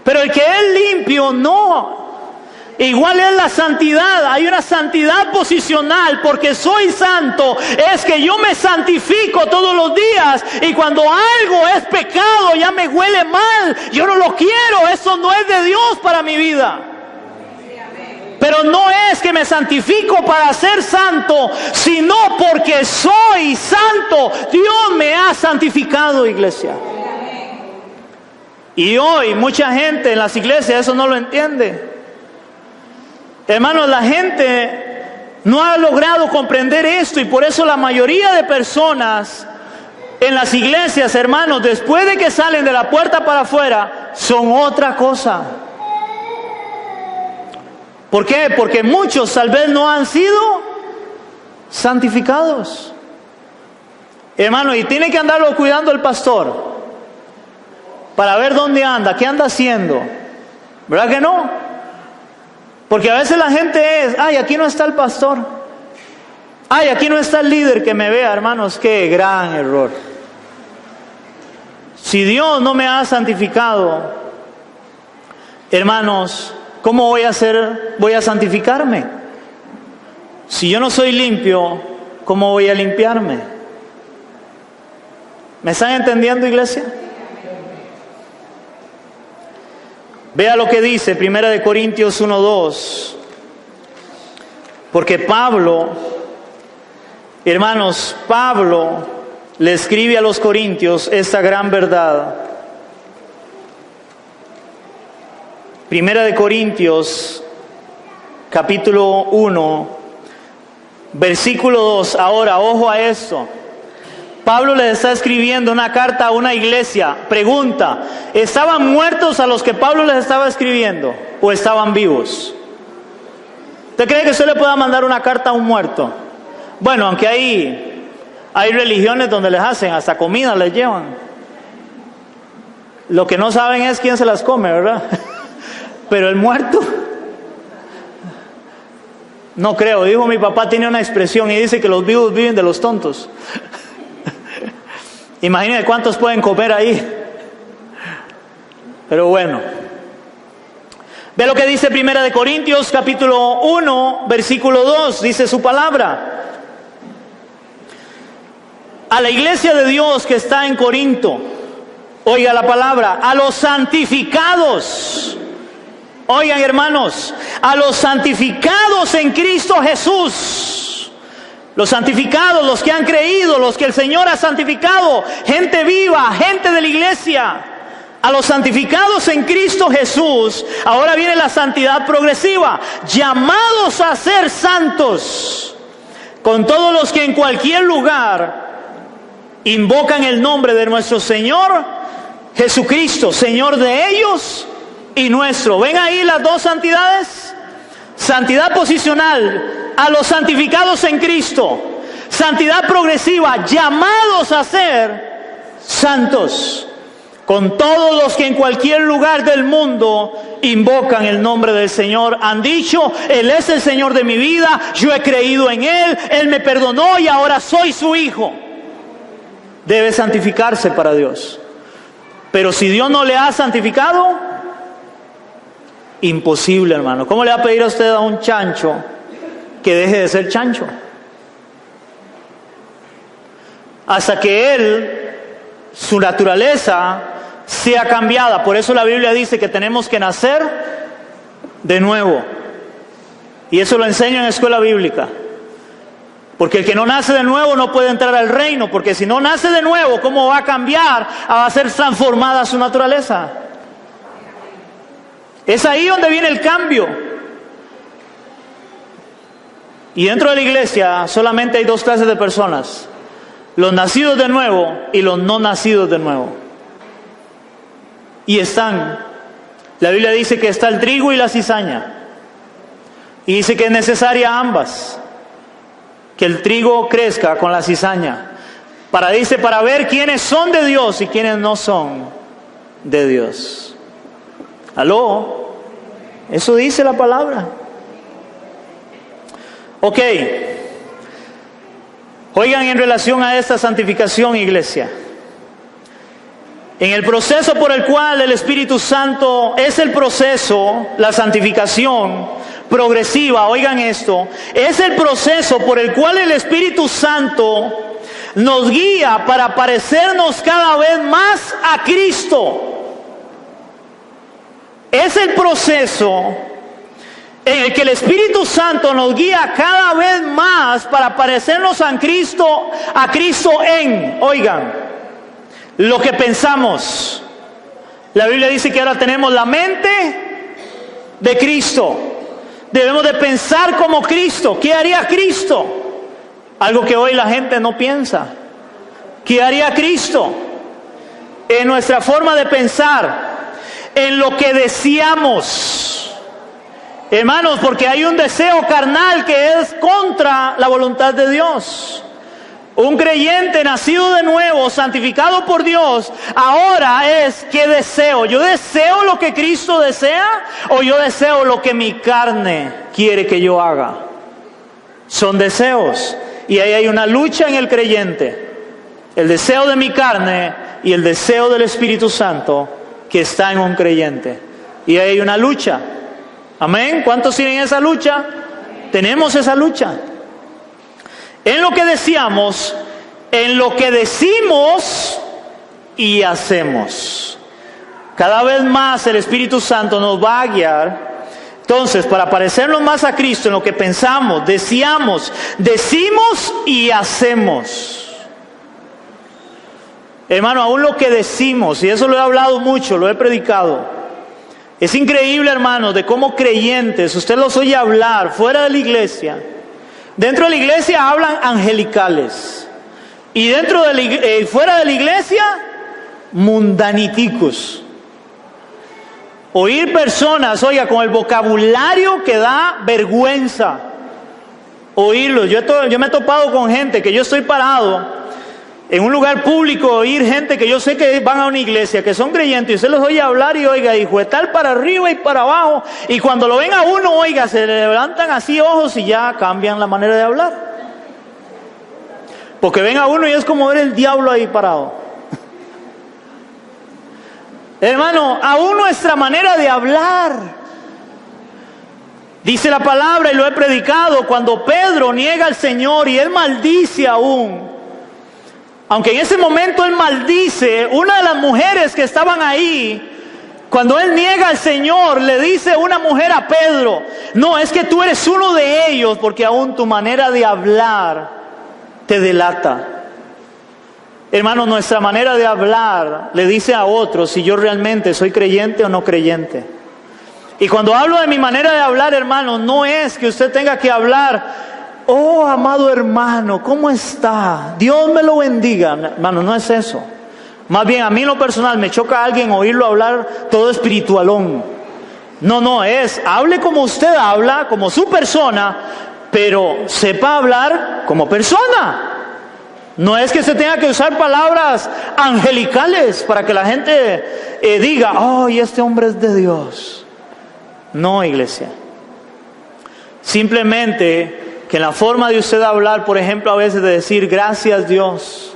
Pero el que es limpio no. Igual es la santidad. Hay una santidad posicional. Porque soy santo, es que yo me santifico todos los días. Y cuando algo es pecado, ya me huele mal, yo no lo quiero. Eso no es de Dios para mi vida. Pero no es que me santifico para ser santo, sino porque soy santo. Dios me ha santificado, iglesia. Y hoy mucha gente en las iglesias eso no lo entiende. Hermanos, la gente no ha logrado comprender esto y por eso la mayoría de personas en las iglesias, hermanos, después de que salen de la puerta para afuera, son otra cosa. ¿Por qué? Porque muchos tal vez no han sido santificados. Hermano, y tiene que andarlo cuidando el pastor para ver dónde anda, qué anda haciendo. ¿Verdad que no? Porque a veces la gente es, ay, aquí no está el pastor. Ay, aquí no está el líder que me vea, hermanos. Qué gran error. Si Dios no me ha santificado, hermanos, ¿cómo voy a santificarme? Si yo no soy limpio, ¿cómo voy a limpiarme? ¿Me están entendiendo, iglesia? Vea lo que dice 1 Corintios 1:2. Porque Pablo, hermanos, Pablo le escribe a los corintios esta gran verdad. 1 Corintios, capítulo 1, versículo 2. Ahora, ojo a esto. Pablo le está escribiendo una carta a una iglesia. Pregunta, ¿estaban muertos a los que Pablo les estaba escribiendo o estaban vivos? ¿Usted cree que usted le pueda mandar una carta a un muerto? Bueno, aunque hay religiones donde les hacen, hasta comida les llevan. Lo que no saben es quién se las come, ¿verdad? Pero el muerto, no creo. Dijo mi papá, tiene una expresión y dice que los vivos viven de los tontos. Imagínense cuántos pueden comer ahí. Pero bueno. Ve lo que dice 1 Corintios capítulo 1, versículo 2. Dice su palabra. A la iglesia de Dios que está en Corinto, oiga la palabra, a los santificados. Oigan, hermanos, a los santificados en Cristo Jesús. Los santificados, los que han creído, los que el Señor ha santificado, gente viva, gente de la iglesia. A los santificados en Cristo Jesús, ahora viene la santidad progresiva, llamados a ser santos, con todos los que en cualquier lugar invocan el nombre de nuestro Señor Jesucristo, Señor de ellos y nuestro. ¿Ven ahí las dos santidades? Santidad posicional a los santificados en Cristo. Santidad progresiva, llamados a ser santos, con todos los que en cualquier lugar del mundo invocan el nombre del Señor. Han dicho, Él es el Señor de mi vida, yo he creído en Él, Él me perdonó y ahora soy su hijo. Debe santificarse para Dios. Pero si Dios no le ha santificado, imposible, hermano. ¿Cómo le va a pedir a usted a un chancho que deje de ser chancho? Hasta que él, su naturaleza, sea cambiada. Por eso la Biblia dice que tenemos que nacer de nuevo. Y eso lo enseño en la escuela bíblica. Porque el que no nace de nuevo no puede entrar al reino. Porque si no nace de nuevo, ¿cómo va a cambiar? Va a ser transformada su naturaleza. Es ahí donde viene el cambio. Y dentro de la iglesia solamente hay dos clases de personas: los nacidos de nuevo y los no nacidos de nuevo. Y la Biblia dice que está el trigo y la cizaña. Y dice que es necesaria ambas. Que el trigo crezca con la cizaña. Para ver quiénes son de Dios y quiénes no son de Dios. ¿Aló? Eso dice la palabra. Ok. Oigan, en relación a esta santificación, iglesia. En el proceso por el cual el Espíritu Santo es el proceso, la santificación progresiva, oigan esto, es el proceso por el cual el Espíritu Santo nos guía para parecernos cada vez más a Cristo. Es el proceso en el que el Espíritu Santo nos guía cada vez más para parecernos a Cristo en, oigan, lo que pensamos. La Biblia dice que ahora tenemos la mente de Cristo. Debemos de pensar como Cristo. ¿Qué haría Cristo? Algo que hoy la gente no piensa. ¿Qué haría Cristo? En nuestra forma de pensar, en lo que deseamos. Hermanos, porque hay un deseo carnal que es contra la voluntad de Dios. Un creyente nacido de nuevo, santificado por Dios, ahora es, ¿qué deseo? ¿Yo deseo lo que Cristo desea o yo deseo lo que mi carne quiere que yo haga? Son deseos. Y ahí hay una lucha en el creyente. El deseo de mi carne y el deseo del Espíritu Santo que está en un creyente. Y ahí hay una lucha. Amén. ¿Cuántos tienen esa lucha? Tenemos esa lucha. En lo que deseamos, en lo que decimos y hacemos. Cada vez más el Espíritu Santo nos va a guiar. Entonces, para parecernos más a Cristo en lo que pensamos, deseamos, decimos y hacemos. Hermano, aún lo que decimos, y eso lo he hablado mucho, lo he predicado. Es increíble, hermano, de cómo creyentes, usted los oye hablar fuera de la iglesia. Dentro de la iglesia hablan angelicales. Y fuera de la iglesia, mundaniticos. Oír personas, oiga, con el vocabulario que da vergüenza. Oírlos. Yo me he topado con gente que yo estoy parado en un lugar público, oír gente que yo sé que van a una iglesia, que son creyentes, y usted los oye hablar y oiga, hijo de tal para arriba y para abajo, y cuando lo ven a uno, oiga, se le levantan así ojos y ya cambian la manera de hablar. Porque ven a uno y es como ver el diablo ahí parado. Hermano, aún nuestra manera de hablar. Dice la palabra, y lo he predicado, cuando Pedro niega al Señor y él maldice aún. Aunque en ese momento él maldice, una de las mujeres que estaban ahí, cuando él niega al Señor, le dice una mujer a Pedro, no, es que tú eres uno de ellos, porque aún tu manera de hablar te delata. Hermano, nuestra manera de hablar le dice a otros si yo realmente soy creyente o no creyente. Y cuando hablo de mi manera de hablar, hermano, no es que usted tenga que hablar, oh, amado hermano, ¿cómo está? Dios me lo bendiga. Hermano, no es eso. Más bien, a mí en lo personal me choca a alguien oírlo hablar todo espiritualón. No, hable como usted habla, como su persona, pero sepa hablar como persona. No es que se tenga que usar palabras angelicales para que la gente diga, oh, y este hombre es de Dios. No, iglesia. Simplemente que en la forma de usted hablar, por ejemplo, a veces de decir, gracias Dios,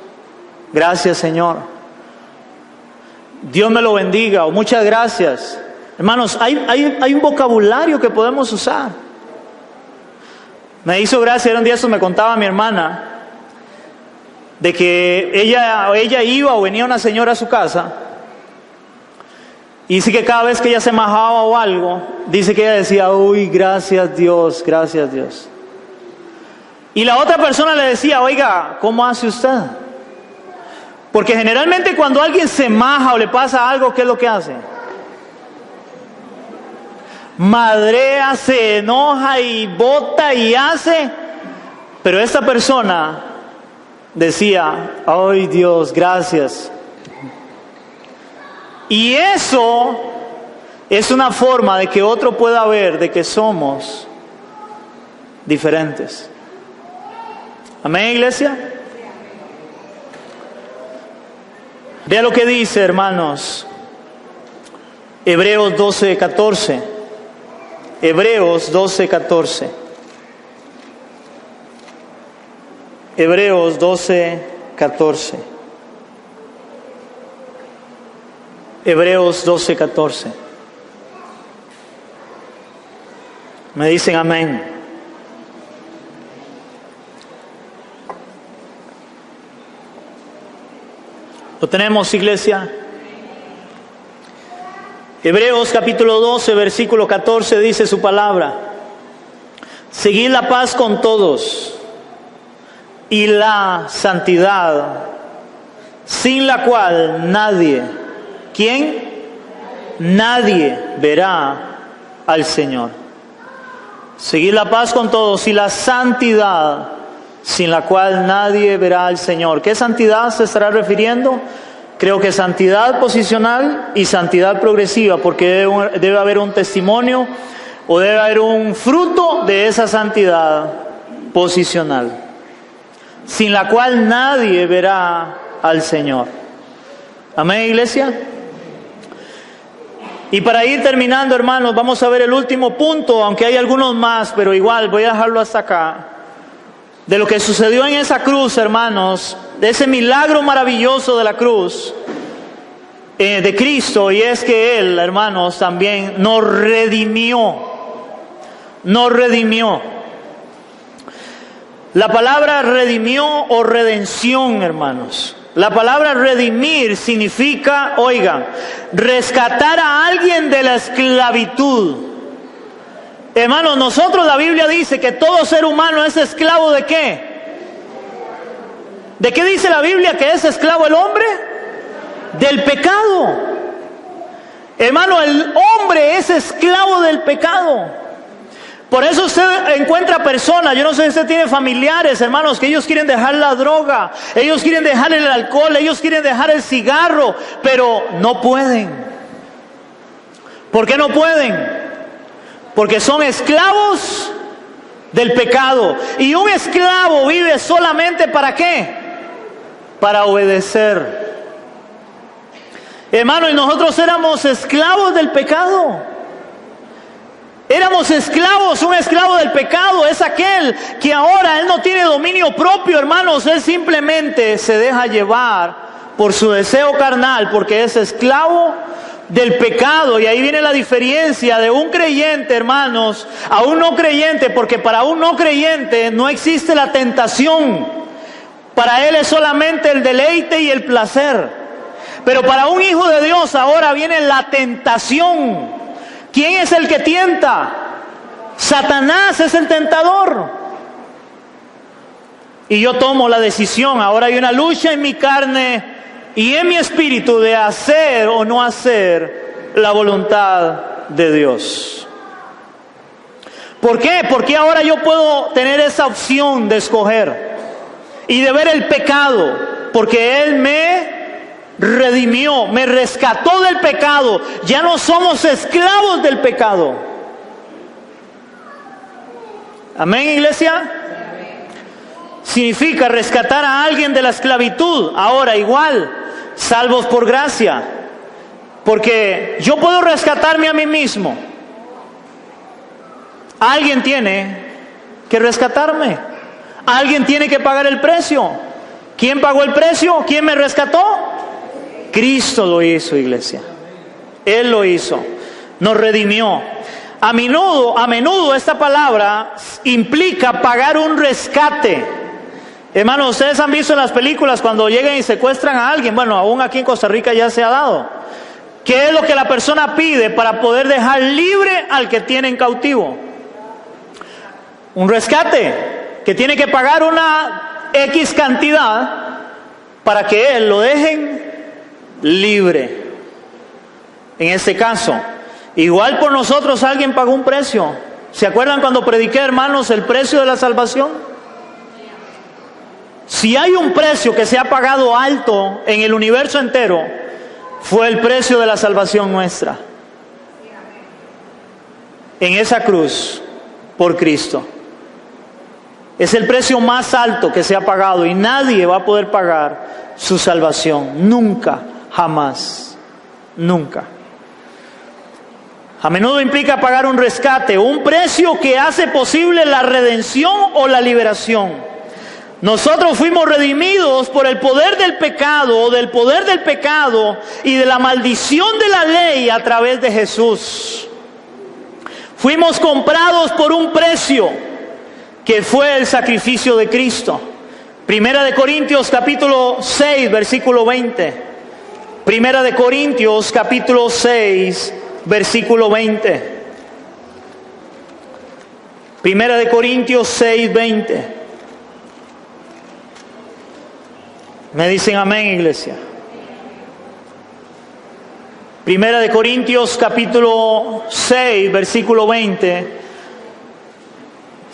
gracias Señor, Dios me lo bendiga, o muchas gracias. Hermanos, hay un vocabulario que podemos usar. Me hizo gracia, era un día eso me contaba mi hermana, de que ella iba o venía una señora a su casa, y dice que cada vez que ella se majaba o algo, dice que ella decía, uy, gracias Dios, gracias Dios. Y la otra persona le decía, oiga, ¿cómo hace usted? Porque generalmente cuando alguien se maja o le pasa algo, ¿qué es lo que hace? Madrea, se enoja y bota y hace. Pero esta persona decía, ay Dios, gracias. Y eso es una forma de que otro pueda ver de que somos diferentes. Amén, iglesia. Vea lo que dice, hermanos, Hebreos 12:14. Hebreos 12:14. Hebreos 12:14. Hebreos 12:14. Me dicen amén. ¿Lo tenemos, iglesia? Hebreos capítulo 12, versículo 14 dice su palabra. Seguid la paz con todos y la santidad, sin la cual nadie, ¿quién? Nadie verá al Señor. seguir la paz con todos y la santidad, sin la cual nadie verá al Señor. ¿Qué santidad se estará refiriendo? Creo que santidad posicional y santidad progresiva, porque debe haber un testimonio o debe haber un fruto de esa santidad posicional, sin la cual nadie verá al Señor. Amén, iglesia. Y para ir terminando, hermanos, vamos a ver el último punto, aunque hay algunos más, pero igual voy a dejarlo hasta acá. De lo que sucedió en esa cruz, hermanos, de ese milagro maravilloso de la cruz de Cristo, y es que Él, hermanos, también nos redimió. Nos redimió. La palabra redimió o redención, hermanos. La palabra redimir significa, oigan, rescatar a alguien de la esclavitud. Hermanos, nosotros, la Biblia dice que todo ser humano es esclavo ¿de qué? ¿De qué dice la Biblia que es esclavo el hombre? Del pecado. Hermano, el hombre es esclavo del pecado. Por eso usted encuentra personas, yo no sé si usted tiene familiares, hermanos, que ellos quieren dejar la droga, ellos quieren dejar el alcohol, ellos quieren dejar el cigarro, pero no pueden. ¿Por qué no pueden? Porque son esclavos del pecado. Y un esclavo vive solamente ¿para qué? Para obedecer. Hermano, y nosotros éramos esclavos del pecado. Éramos esclavos, un esclavo del pecado es aquel que ahora él no tiene dominio propio, hermanos. Él simplemente se deja llevar por su deseo carnal, porque es esclavo del pecado. Y ahí viene la diferencia de un creyente, hermanos, a un no creyente, porque para un no creyente no existe la tentación. Para él es solamente el deleite y el placer. Pero para un hijo de Dios ahora viene la tentación. ¿Quién es el que tienta? Satanás es el tentador. Y yo tomo la decisión. Ahora hay una lucha en mi carne y en mi espíritu de hacer o no hacer la voluntad de Dios. ¿Por qué? Porque ahora yo puedo tener esa opción de escoger y de ver el pecado, porque Él me redimió, me rescató del pecado. Ya no somos esclavos del pecado. Amén, iglesia. Significa rescatar a alguien de la esclavitud. Ahora igual, salvos por gracia, porque yo puedo rescatarme a mí mismo. Alguien tiene que rescatarme. Alguien tiene que pagar el precio. ¿Quién pagó el precio? ¿Quién me rescató? Cristo lo hizo, iglesia. Él lo hizo. Nos redimió. A menudo esta palabra implica pagar un rescate. Hermanos, ustedes han visto en las películas cuando llegan y secuestran a alguien. Bueno, aún aquí en Costa Rica ya se ha dado. ¿Qué es lo que la persona pide para poder dejar libre al que tiene en cautivo? Un rescate, que tiene que pagar una X cantidad para que él lo dejen libre. En este caso, igual por nosotros alguien pagó un precio. ¿Se acuerdan cuando prediqué, hermanos, el precio de la salvación? Si hay un precio que se ha pagado alto en el universo entero, fue el precio de la salvación nuestra. En esa cruz, por Cristo. Es el precio más alto que se ha pagado y nadie va a poder pagar su salvación. Nunca. Jamás, nunca. A menudo implica pagar un rescate, un precio que hace posible la redención o la liberación. Nosotros fuimos redimidos por el poder del pecado, y de la maldición de la ley a través de Jesús. Fuimos comprados por un precio que fue el sacrificio de Cristo. Primera de Corintios capítulo 6, versículo 20. Primera de Corintios capítulo 6, versículo 20. Primera de Corintios 6, 20. Me dicen amén, iglesia. Primera de Corintios capítulo 6, versículo 20.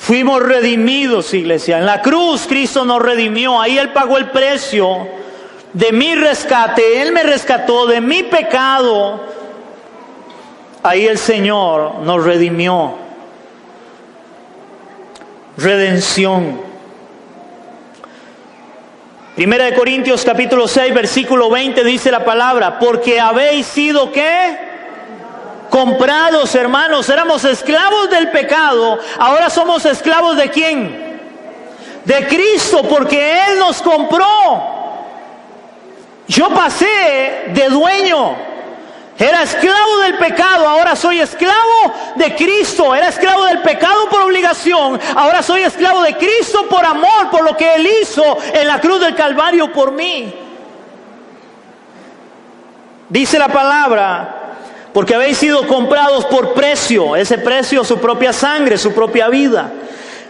Fuimos redimidos, iglesia. En la cruz Cristo nos redimió. Ahí Él pagó el precio de mi rescate. Él me rescató de mi pecado. Ahí el Señor nos redimió. Redención. Primera de Corintios capítulo 6 versículo 20 dice la palabra: porque habéis sido ¿qué? Comprados, hermanos. Éramos esclavos del pecado. Ahora somos esclavos ¿de quién? De Cristo, porque Él nos compró. Yo pasé de dueño. Era esclavo del pecado, ahora soy esclavo de Cristo. Era esclavo del pecado por obligación, ahora soy esclavo de Cristo por amor, por lo que Él hizo en la cruz del Calvario por mí. Dice la palabra: porque habéis sido comprados por precio. Ese precio, su propia sangre, su propia vida.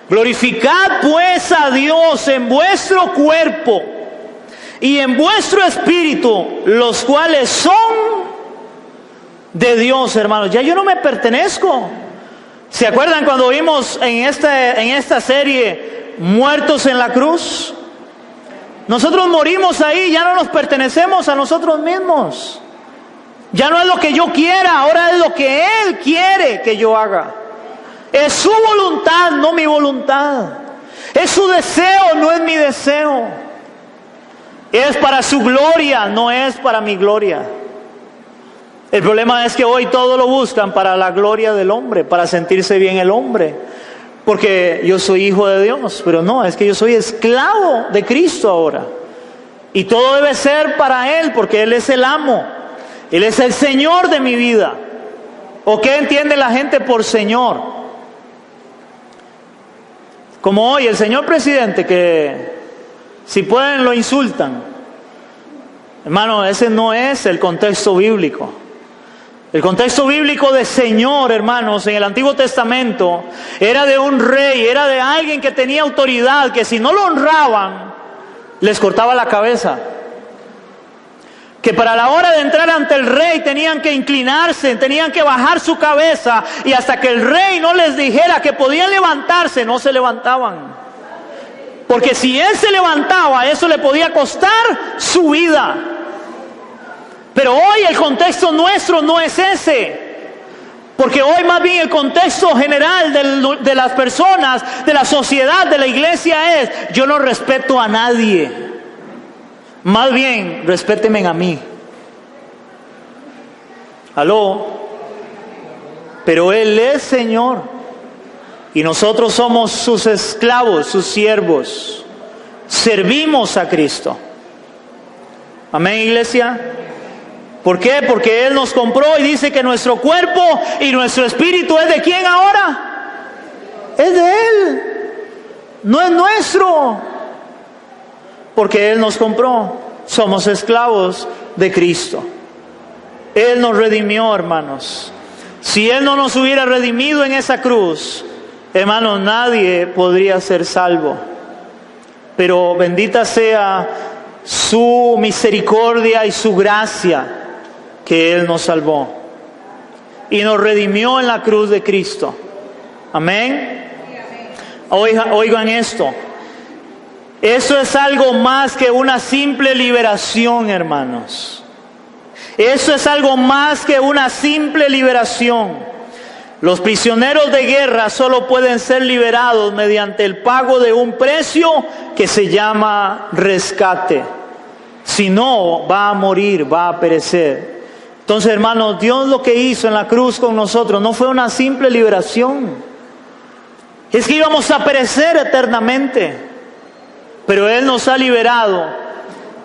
Glorificad pues a Dios en vuestro cuerpo y en vuestro espíritu, los cuales son de Dios, hermanos. Ya yo no me pertenezco. ¿Se acuerdan cuando vimos en esta serie Muertos en la Cruz? Nosotros morimos ahí, ya no nos pertenecemos a nosotros mismos. Ya no es lo que yo quiera, ahora es lo que Él quiere que yo haga. Es su voluntad, no mi voluntad. Es su deseo, no es mi deseo. Es para su gloria, no es para mi gloria. El problema es que hoy todo lo buscan para la gloria del hombre, para sentirse bien el hombre. Porque yo soy hijo de Dios, pero no, es que yo soy esclavo de Cristo ahora. Y todo debe ser para Él, porque Él es el amo. Él es el Señor de mi vida. ¿O qué entiende la gente por Señor? Como hoy el señor presidente, que si pueden lo insultan. Hermano, ese no es el contexto bíblico. El contexto bíblico de Señor, hermanos, en el Antiguo Testamento, era de un rey, era de alguien que tenía autoridad, que si no lo honraban, les cortaba la cabeza. Que para la hora de entrar ante el rey tenían que inclinarse, tenían que bajar su cabeza, y hasta que el rey no les dijera que podían levantarse, no se levantaban. Porque si él se levantaba, eso le podía costar su vida. Pero hoy el contexto nuestro no es ese. Porque hoy más bien el contexto general de las personas, de la sociedad, de la iglesia es: yo no respeto a nadie. Más bien, respétenme a mí. ¿Aló? Pero Él es Señor. Y nosotros somos sus esclavos, sus siervos. Servimos a Cristo. Amén, iglesia. ¿Por qué? Porque Él nos compró y dice que nuestro cuerpo y nuestro espíritu es ¿de quién ahora? Es de Él. No es nuestro. Porque Él nos compró. Somos esclavos de Cristo. Él nos redimió, hermanos. Si Él no nos hubiera redimido en esa cruz, hermanos, nadie podría ser salvo. Pero bendita sea su misericordia y su gracia, que Él nos salvó y nos redimió en la cruz de Cristo. Amén. Oigan esto. Eso es algo más que una simple liberación, hermanos. Eso es algo más que una simple liberación. Los prisioneros de guerra solo pueden ser liberados mediante el pago de un precio que se llama rescate. Si no, va a morir, va a perecer. Entonces, hermanos, Dios lo que hizo en la cruz con nosotros no fue una simple liberación. Es que íbamos a perecer eternamente. Pero Él nos ha liberado,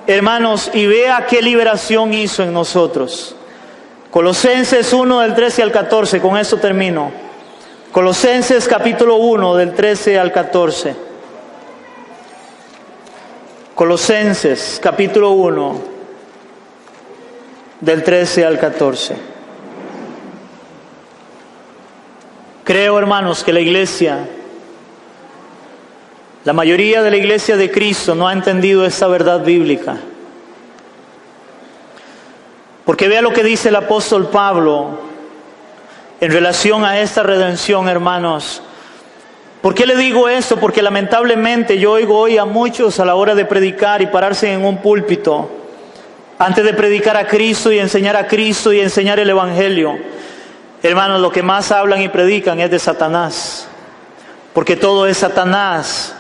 hermanos, y vea qué liberación hizo en nosotros. Colosenses 1 del 13 al 14, con esto termino. Colosenses capítulo 1 del 13 al 14. Colosenses capítulo 1 del 13 al 14. Creo, hermanos, que la iglesia, la mayoría de la iglesia de Cristo no ha entendido esta verdad bíblica. Porque vea lo que dice el apóstol Pablo en relación a esta redención, hermanos. ¿Por qué le digo esto? Porque lamentablemente yo oigo hoy a muchos a la hora de predicar y pararse en un púlpito, antes de predicar a Cristo y enseñar a Cristo y enseñar el Evangelio, hermanos, lo que más hablan y predican es de Satanás. Porque todo es Satanás.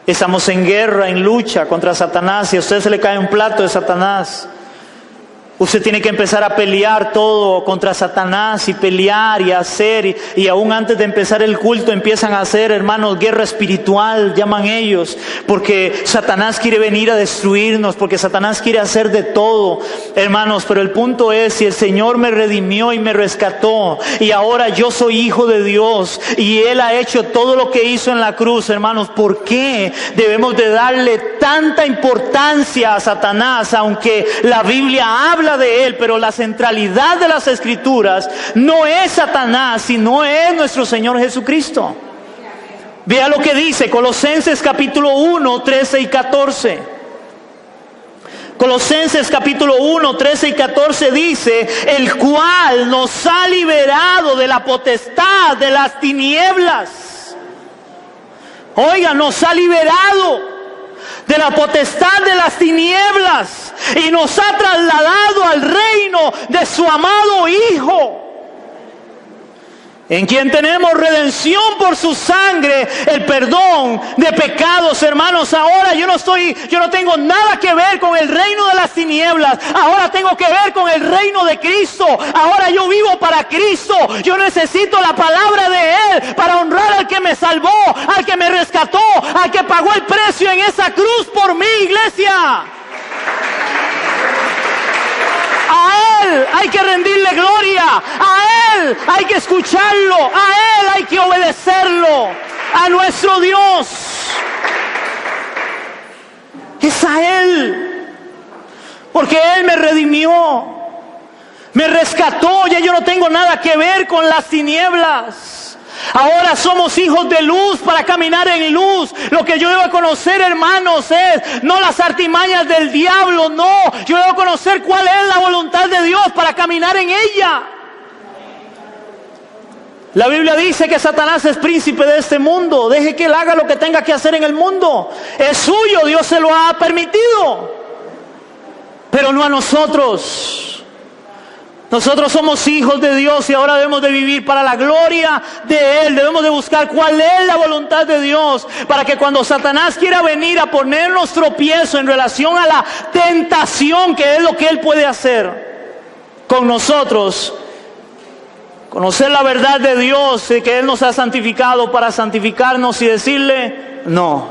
Estamos en guerra, en lucha contra Satanás. Si a usted se le cae un plato de Satanás, usted tiene que empezar a pelear todo contra Satanás y pelear y hacer. Y aún antes de empezar el culto empiezan a hacer, hermanos, guerra espiritual, llaman ellos. Porque Satanás quiere venir a destruirnos, porque Satanás quiere hacer de todo, hermanos. Pero el punto es, si el Señor me redimió y me rescató, y ahora yo soy hijo de Dios, y Él ha hecho todo lo que hizo en la cruz, hermanos, ¿por qué debemos de darle tanta importancia a Satanás? Aunque la Biblia habla de él, pero la centralidad de las Escrituras no es Satanás, sino es nuestro Señor Jesucristo. Vea lo que dice Colosenses capítulo 1, 13 y 14. Colosenses capítulo 1, 13 y 14 dice: el cual nos ha liberado de la potestad de las tinieblas. Oiga, nos ha liberado de la potestad de las tinieblas y nos ha trasladado al reino de su amado Hijo, en quien tenemos redención por su sangre, el perdón de pecados. Hermanos, ahora yo no tengo nada que ver con el reino de las tinieblas. Ahora tengo que ver con el reino de Cristo. Ahora yo vivo para Cristo. Yo necesito la palabra de Él para honrar al que me salvó, al que me rescató, al que pagó el precio en esa cruz por mí, iglesia. A Él hay que rendirle gloria, a Él hay que escucharlo, a Él hay que obedecerlo, a nuestro Dios. Es a Él, porque Él me redimió, me rescató, ya yo no tengo nada que ver con las tinieblas. Ahora somos hijos de luz para caminar en luz. Lo que yo debo conocer, hermanos, es no las artimañas del diablo, no. Yo debo conocer cuál es la voluntad de Dios para caminar en ella. La Biblia dice que Satanás es príncipe de este mundo. Deje que él haga lo que tenga que hacer en el mundo. Es suyo, Dios se lo ha permitido. Pero no a nosotros. Nosotros somos hijos de Dios y ahora debemos de vivir para la gloria de Él. Debemos de buscar cuál es la voluntad de Dios, para que cuando Satanás quiera venir a ponernos tropiezo en relación a la tentación, que es lo que Él puede hacer con nosotros, conocer la verdad de Dios, que Él nos ha santificado para santificarnos y decirle: no,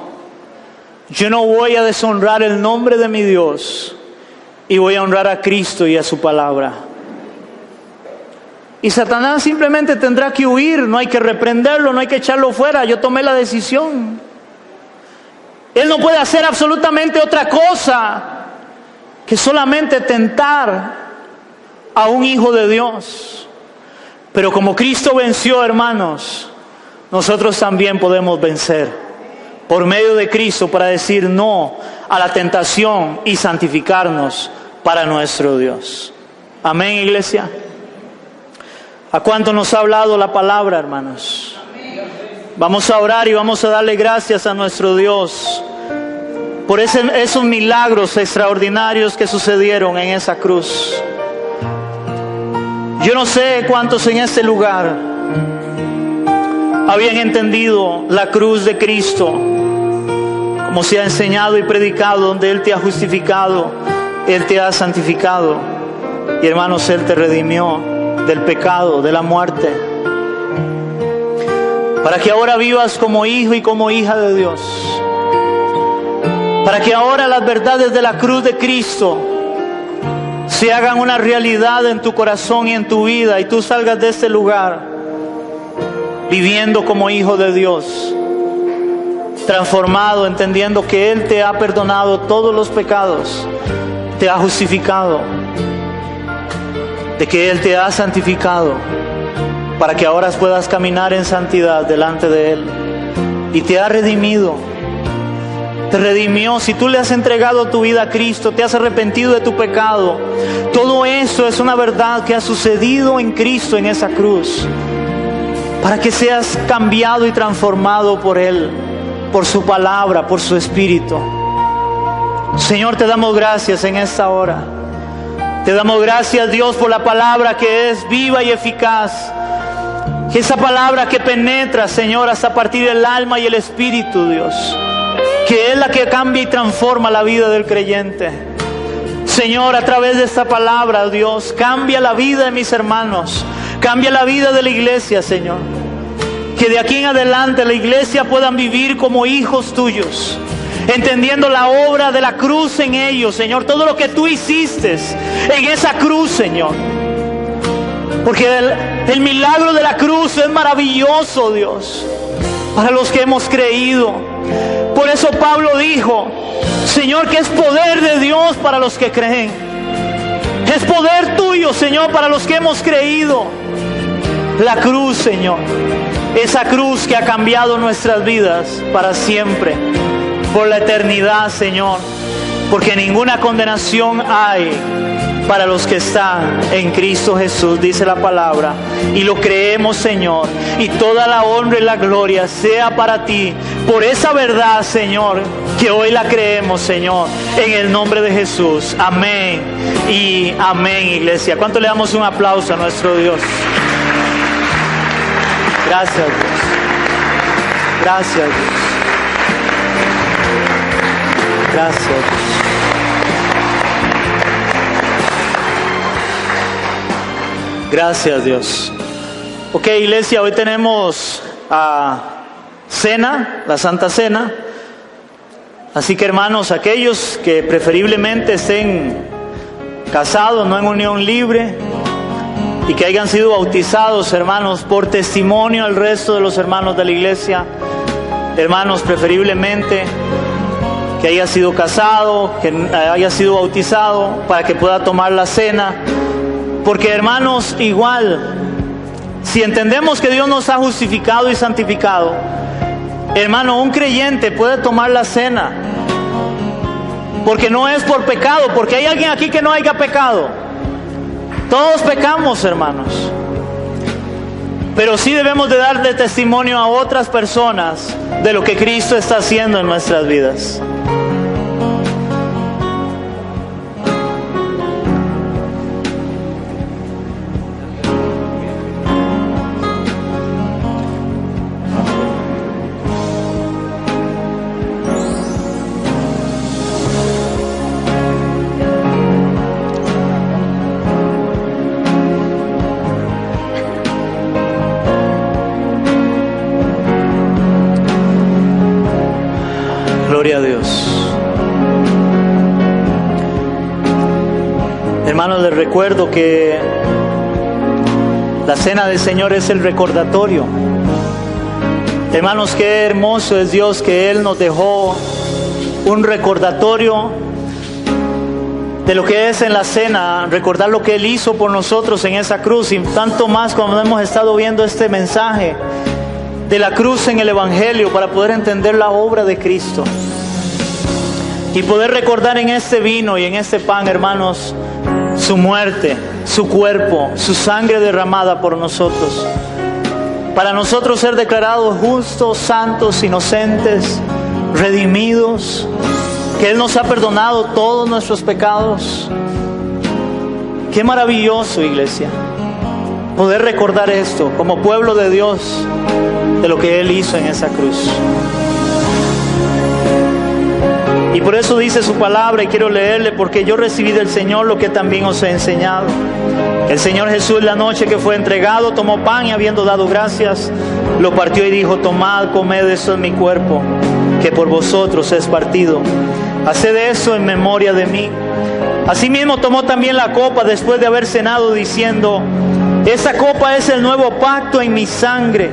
yo no voy a deshonrar el nombre de mi Dios y voy a honrar a Cristo y a su palabra. Y Satanás simplemente tendrá que huir, no hay que reprenderlo, no hay que echarlo fuera. Yo tomé la decisión. Él no puede hacer absolutamente otra cosa que solamente tentar a un hijo de Dios. Pero como Cristo venció, hermanos, nosotros también podemos vencer por medio de Cristo para decir no a la tentación y santificarnos para nuestro Dios. Amén, iglesia. ¿A cuánto nos ha hablado la palabra, hermanos? Vamos a orar y vamos a darle gracias a nuestro Dios por esos milagros extraordinarios que sucedieron en esa cruz. Yo no sé cuántos en este lugar habían entendido la cruz de Cristo, como se ha enseñado y predicado, donde Él te ha justificado, Él te ha santificado y, hermanos, Él te redimió del pecado, de la muerte, para que ahora vivas como hijo y como hija de Dios, para que ahora las verdades de la cruz de Cristo se hagan una realidad en tu corazón y en tu vida, y tú salgas de este lugar viviendo como hijo de Dios, transformado, entendiendo que Él te ha perdonado todos los pecados, te ha justificado, de que Él te ha santificado para que ahora puedas caminar en santidad delante de Él, y te ha redimido, te redimió. Si tú le has entregado tu vida a Cristo, te has arrepentido de tu pecado, todo eso es una verdad que ha sucedido en Cristo en esa cruz. para que seas cambiado y transformado por Él, por su palabra, por su Espíritu. Señor, te damos gracias en esta hora. Te damos gracias, Dios, por la palabra que es viva y eficaz. Que esa palabra que penetra, Señor, hasta partir del alma y el espíritu, Dios. Que es la que cambia y transforma la vida del creyente. Señor, a través de esta palabra, Dios, cambia la vida de mis hermanos. Cambia la vida de la iglesia, Señor. Que de aquí en adelante la iglesia puedan vivir como hijos tuyos, entendiendo la obra de la cruz en ellos, Señor. Todo lo que tú hiciste en esa cruz, Señor. Porque el milagro de la cruz es maravilloso, Dios, para los que hemos creído. Por eso Pablo dijo, Señor, que es poder de Dios para los que creen. Es poder tuyo, Señor, para los que hemos creído. La cruz, Señor. Esa cruz que ha cambiado nuestras vidas para siempre, por la eternidad, Señor. Porque ninguna condenación hay para los que están en Cristo Jesús, dice la palabra. Y lo creemos, Señor. Y toda la honra y la gloria sea para ti. Por esa verdad, Señor, que hoy la creemos, Señor. En el nombre de Jesús. Amén y amén, iglesia. ¿Cuánto le damos un aplauso a nuestro Dios? Gracias, Dios. Gracias, Dios. Gracias, Dios. Gracias, Dios. Ok, iglesia, hoy tenemos cena, la Santa Cena. Así que, hermanos, aquellos que preferiblemente estén casados, no en unión libre, y que hayan sido bautizados, hermanos, por testimonio al resto de los hermanos de la iglesia, hermanos, preferiblemente que haya sido casado, que haya sido bautizado, para que pueda tomar la cena. Porque, hermanos, igual, si entendemos que Dios nos ha justificado y santificado, hermano, un creyente puede tomar la cena, porque no es por pecado, porque hay alguien aquí que no haya pecado. Todos pecamos, hermanos, pero sí debemos de darle testimonio a otras personas de lo que Cristo está haciendo en nuestras vidas. Gloria a Dios. Hermanos, les recuerdo que la cena del Señor es el recordatorio. Hermanos, qué hermoso es Dios que Él nos dejó un recordatorio de lo que es en la cena, recordar lo que Él hizo por nosotros en esa cruz, y tanto más cuando hemos estado viendo este mensaje de la cruz en el Evangelio, para poder entender la obra de Cristo y poder recordar en este vino y en este pan, hermanos, su muerte, su cuerpo, su sangre derramada por nosotros, para nosotros ser declarados justos, santos, inocentes, redimidos, que Él nos ha perdonado todos nuestros pecados. Qué maravilloso, iglesia, poder recordar esto como pueblo de Dios, de lo que Él hizo en esa cruz. Y por eso dice su palabra, y quiero leerle, porque yo recibí del Señor lo que también os he enseñado. El Señor Jesús, la noche que fue entregado, tomó pan y, habiendo dado gracias, lo partió y dijo: tomad, comed, esto es mi cuerpo, que por vosotros es partido. Haced eso en memoria de mí. Asimismo tomó también la copa después de haber cenado, diciendo: esta copa es el nuevo pacto en mi sangre.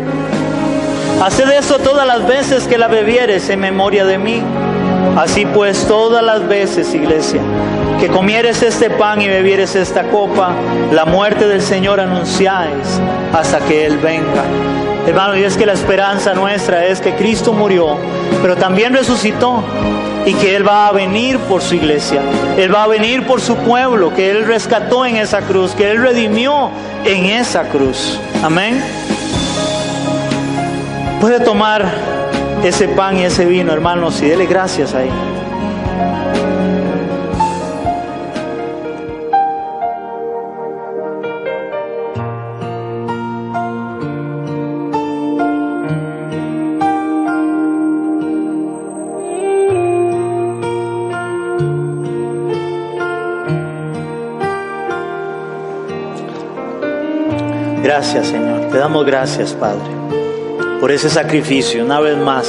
Haced eso todas las veces que la bebieres en memoria de mí. Así pues, todas las veces, iglesia, que comieres este pan y bebieres esta copa, la muerte del Señor anunciáis hasta que Él venga. Hermano, y es que la esperanza nuestra es que Cristo murió, pero también resucitó, y que Él va a venir por su iglesia. Él va a venir por su pueblo, que Él rescató en esa cruz, que Él redimió en esa cruz. Amén. Puede tomar ese pan y ese vino, hermanos, y dele gracias ahí. Gracias, Señor. Te damos gracias, Padre, por ese sacrificio una vez más.